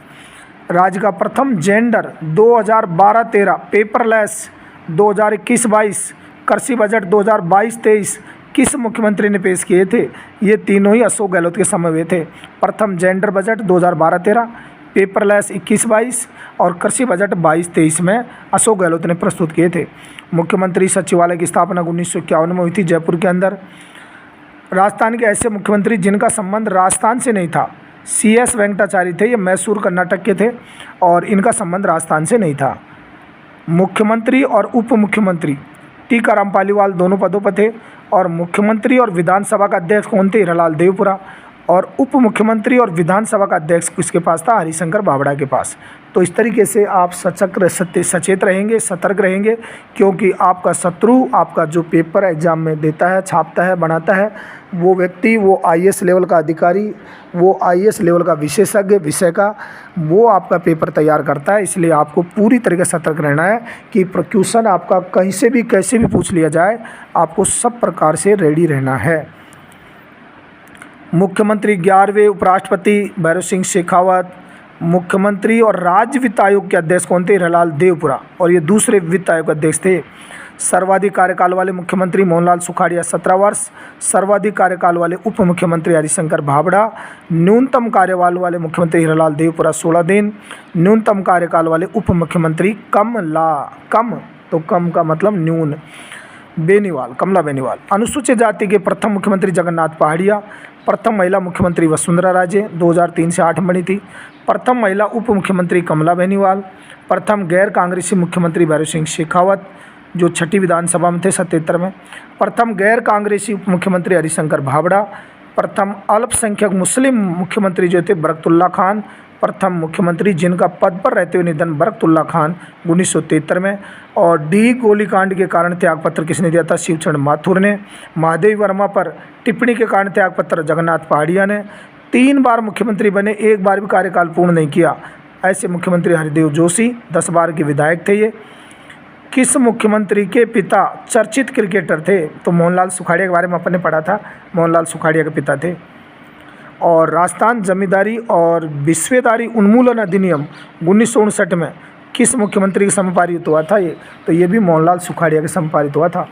राज्य का प्रथम जेंडर 2012-13 पेपरलेस 2021-22 कृषि बजट 2022-23 किस मुख्यमंत्री ने पेश किए थे? ये तीनों ही अशोक गहलोत के समय हुए थे। प्रथम जेंडर बजट 2012-13, पेपरलेस 21-22 और कृषि बजट 22-23 में अशोक गहलोत ने प्रस्तुत किए थे। मुख्यमंत्री सचिवालय की स्थापना 1951 में हुई थी जयपुर के अंदर। राजस्थान के ऐसे मुख्यमंत्री जिनका संबंध राजस्थान से नहीं था? CS वेंकटाचार्य थे, ये मैसूर कर्नाटक के थे और इनका संबंध राजस्थान से नहीं था। मुख्यमंत्री और उप मुख्यमंत्री टीकाराम पालीवाल दोनों पदों पर थे और मुख्यमंत्री और विधानसभा का अध्यक्ष कौन थे? हीरालाल देवपुरा। और उप मुख्यमंत्री और विधानसभा का अध्यक्ष किसके पास था? हरिशंकर बावड़ा के पास। तो इस तरीके से आप सचेत रहेंगे, सतर्क रहेंगे, क्योंकि आपका शत्रु आपका जो पेपर एग्जाम में देता है, छापता है, बनाता है, वो व्यक्ति, वो IAS लेवल का अधिकारी, वो IAS लेवल का विशेषज्ञ विषय का, वो आपका पेपर तैयार करता है। इसलिए आपको पूरी तरीके से सतर्क रहना है कि क्वेश्चन आपका कहीं से भी कैसे भी पूछ लिया जाए, आपको सब प्रकार से रेडी रहना है। मुख्यमंत्री 11वें उपराष्ट्रपति भैरव सिंह शेखावत। मुख्यमंत्री और राज्य वित्त आयोग के अध्यक्ष कौन थे? हीरालाल देवपुरा और ये दूसरे वित्त आयोग अध्यक्ष थे। सर्वाधिक कार्यकाल वाले मुख्यमंत्री मोहनलाल सुखाड़िया 17 वर्ष, सर्वाधिक कार्यकाल वाले उप मुख्यमंत्री हरिशंकर बावड़ा, न्यूनतम कार्यकाल वाले मुख्यमंत्री हीरालाल देवपुरा 16 दिन, न्यूनतम कार्यकाल वाले उप मुख्यमंत्री कम का मतलब न्यून, कमला बेनीवाल। अनुसूचित जाति के प्रथम मुख्यमंत्री जगन्नाथ पहाड़िया। प्रथम महिला मुख्यमंत्री वसुंधरा राजे 2003 से 8 बनी थी। प्रथम महिला उप मुख्यमंत्री कमला बेनीवाल। प्रथम गैर कांग्रेसी मुख्यमंत्री भैरव सिंह शेखावत जो 6ठी विधानसभा में थे 77 में। प्रथम गैर कांग्रेसी उप मुख्यमंत्री हरिशंकर बावड़ा। प्रथम अल्पसंख्यक मुस्लिम मुख्यमंत्री जो थे बरकतुल्ला खान। प्रथम मुख्यमंत्री जिनका पद पर रहते हुए निधन बरकतुल्ला खान 1973 में। और डी गोलीकांड के कारण त्यागपत्र किसने दिया था? शिवचरण माथुर ने। महादेवी वर्मा पर टिप्पणी के कारण त्यागपत्र जगन्नाथ पहाड़िया ने। 3 बार मुख्यमंत्री बने, 1 बार भी कार्यकाल पूर्ण नहीं किया, ऐसे मुख्यमंत्री हरिदेव जोशी 10 बार के विधायक थे। ये किस मुख्यमंत्री के पिता चर्चित क्रिकेटर थे? तो मोहनलाल सुखाड़िया के बारे में अपन ने पढ़ा था, मोहनलाल सुखाड़िया के पिता थे। और राजस्थान जमींदारी और विश्वेदारी उन्मूलन अधिनियम 1959 में किस मुख्यमंत्री के समय पारित हुआ था? ये भी मोहनलाल सुखाड़िया के समय पारित हुआ था।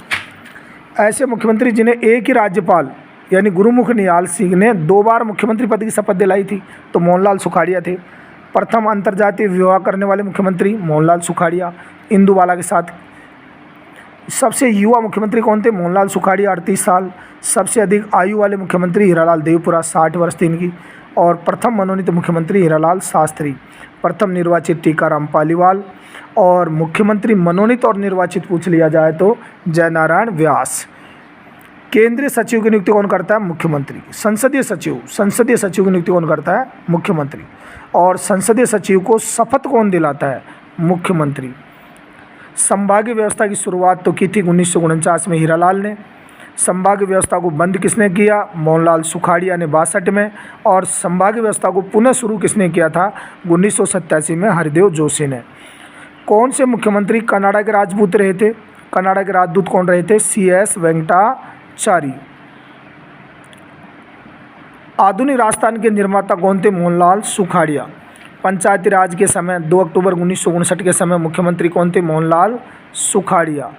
ऐसे मुख्यमंत्री जिन्हें एक ही राज्यपाल यानी गुरुमुख निहाल सिंह ने 2 बार मुख्यमंत्री पद की शपथ दिलाई थी, तो मोहनलाल सुखाड़िया थे। प्रथम अंतर्जातीय विवाह करने वाले मुख्यमंत्री मोहनलाल सुखाड़िया इंदुबाला के साथ। सबसे युवा मुख्यमंत्री कौन थे? मोहनलाल सुखाड़िया 38 साल। सबसे अधिक आयु वाले मुख्यमंत्री हीरालाल देवपुरा 60 वर्ष थी इनकी। और प्रथम मनोनीत मुख्यमंत्री हीरालाल शास्त्री। प्रथम निर्वाचित टीकाराम पालीवाल। और मुख्यमंत्री मनोनीत और निर्वाचित पूछ लिया जाए तो जयनारायण व्यास। केंद्रीय सचिव की नियुक्ति कौन करता है? मुख्यमंत्री। संसदीय सचिव की नियुक्ति कौन करता है? मुख्यमंत्री। और संसदीय सचिव को शपथ कौन दिलाता है? मुख्यमंत्री। संभागीय व्यवस्था की शुरुआत तो की थी 1949 में हीरालाल ने। संभागीय व्यवस्था को बंद किसने किया? मोहनलाल सुखाड़िया ने 62 में। और संभागीय व्यवस्था को पुनः शुरू किसने किया था? 1987 में हरिदेव जोशी ने। कौन से मुख्यमंत्री कनाडा के राजदूत रहे थे? कनाडा के राजदूत कौन रहे थे? CS वेंकटाचार्य। आधुनिक राजस्थान के निर्माता कौन थे? मोहनलाल सुखाड़िया। पंचायती राज के समय 2 अक्टूबर 1959 के समय मुख्यमंत्री कौन थे? मोहनलाल सुखाड़िया।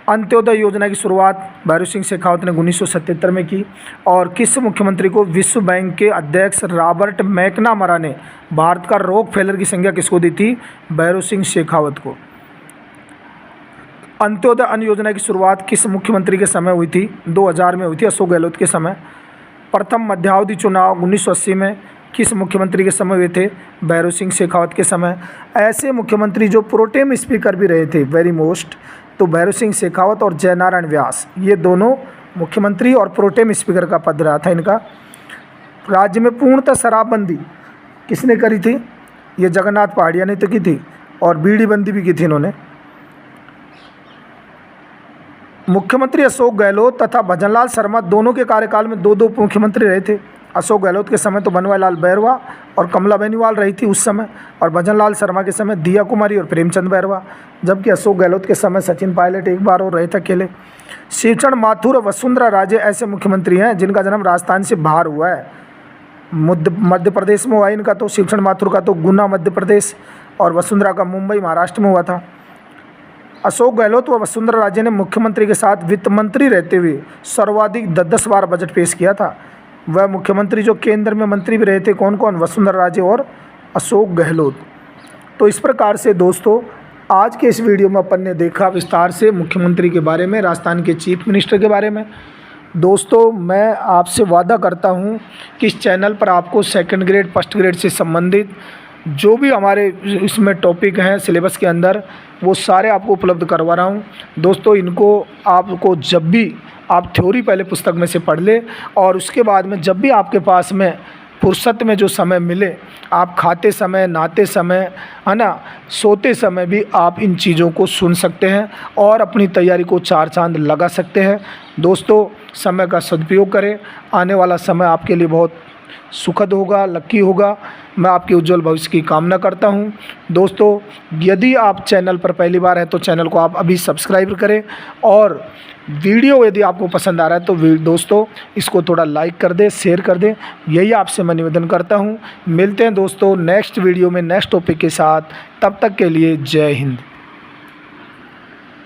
अंत्योदय योजना की शुरुआत भैरों सिंह शेखावत ने 1977 में की। और किस मुख्यमंत्री को विश्व बैंक के अध्यक्ष रॉबर्ट मैकनामरा ने भारत का रॉकफेलर की संज्ञा किसको दी थी? भैरों सिंह शेखावत को। अंत्योदय अन्न योजना की शुरुआत किस मुख्यमंत्री के समय हुई थी? 2000 में हुई थी, अशोक गहलोत के समय। प्रथम मध्यावधि चुनाव 1980 में किस मुख्यमंत्री के समय हुए थे? भैरों सिंह शेखावत के समय। ऐसे मुख्यमंत्री जो प्रोटेम स्पीकर भी रहे थे, वेरी मोस्ट, तो भैरों सिंह शेखावत और जयनारायण व्यास, ये दोनों मुख्यमंत्री और प्रोटेम स्पीकर का पद रहा था इनका। राज्य में पूर्णतः शराबबंदी किसने करी थी? ये जगन्नाथ पहाड़िया ने तो की थी, और बीड़ी बंदी भी की थी इन्होंने। मुख्यमंत्री अशोक गहलोत तथा भजनलाल शर्मा दोनों के कार्यकाल में दो दो मुख्यमंत्री रहे थे। अशोक गहलोत के समय तो बनवारीलाल बैरवा और कमला बेनीवाल रही थी उस समय, और भजनलाल शर्मा के समय दिया कुमारी और प्रेमचंद बैरवा, जबकि अशोक गहलोत के समय सचिन पायलट एक बार और रहे थे अकेले। शिवचंद्र माथुर और वसुंधरा राजे ऐसे मुख्यमंत्री हैं जिनका जन्म राजस्थान से बाहर हुआ है। मध्य प्रदेश में हुआ इनका, तो शिवचंद्र माथुर का तो गुना मध्य प्रदेश और वसुंधरा का मुंबई महाराष्ट्र में हुआ था। अशोक गहलोत व वसुंधरा राजे ने मुख्यमंत्री के साथ वित्त मंत्री रहते हुए सर्वाधिक 10 बार बजट पेश किया था। वह मुख्यमंत्री जो केंद्र में मंत्री भी रहे थे, कौन कौन? वसुंधरा राजे और अशोक गहलोत। तो इस प्रकार से दोस्तों आज के इस वीडियो में अपन ने देखा विस्तार से मुख्यमंत्री के बारे में, राजस्थान के चीफ मिनिस्टर के बारे में। दोस्तों मैं आपसे वादा करता हूं कि इस चैनल पर आपको सेकंड ग्रेड फर्स्ट ग्रेड से संबंधित जो भी हमारे इसमें टॉपिक हैं सिलेबस के अंदर, वो सारे आपको उपलब्ध करवा रहा हूँ। दोस्तों इनको आपको जब भी आप थ्योरी पहले पुस्तक में से पढ़ ले, और उसके बाद में जब भी आपके पास में फुर्सत में जो समय मिले, आप खाते समय, नहाते समय, है ना, सोते समय भी आप इन चीज़ों को सुन सकते हैं और अपनी तैयारी को चार चांद लगा सकते हैं। दोस्तों समय का सदुपयोग करें, आने वाला समय आपके लिए बहुत सुखद होगा, लकी होगा। मैं आपके उज्जवल भविष्य की कामना करता हूं। दोस्तों यदि आप चैनल पर पहली बार हैं तो चैनल को आप अभी सब्सक्राइब करें, और वीडियो यदि आपको पसंद आ रहा है तो दोस्तों इसको थोड़ा लाइक कर दें, शेयर कर दें, यही आपसे मैं निवेदन करता हूं। मिलते हैं दोस्तों नेक्स्ट वीडियो में नेक्स्ट टॉपिक के साथ, तब तक के लिए जय हिंद।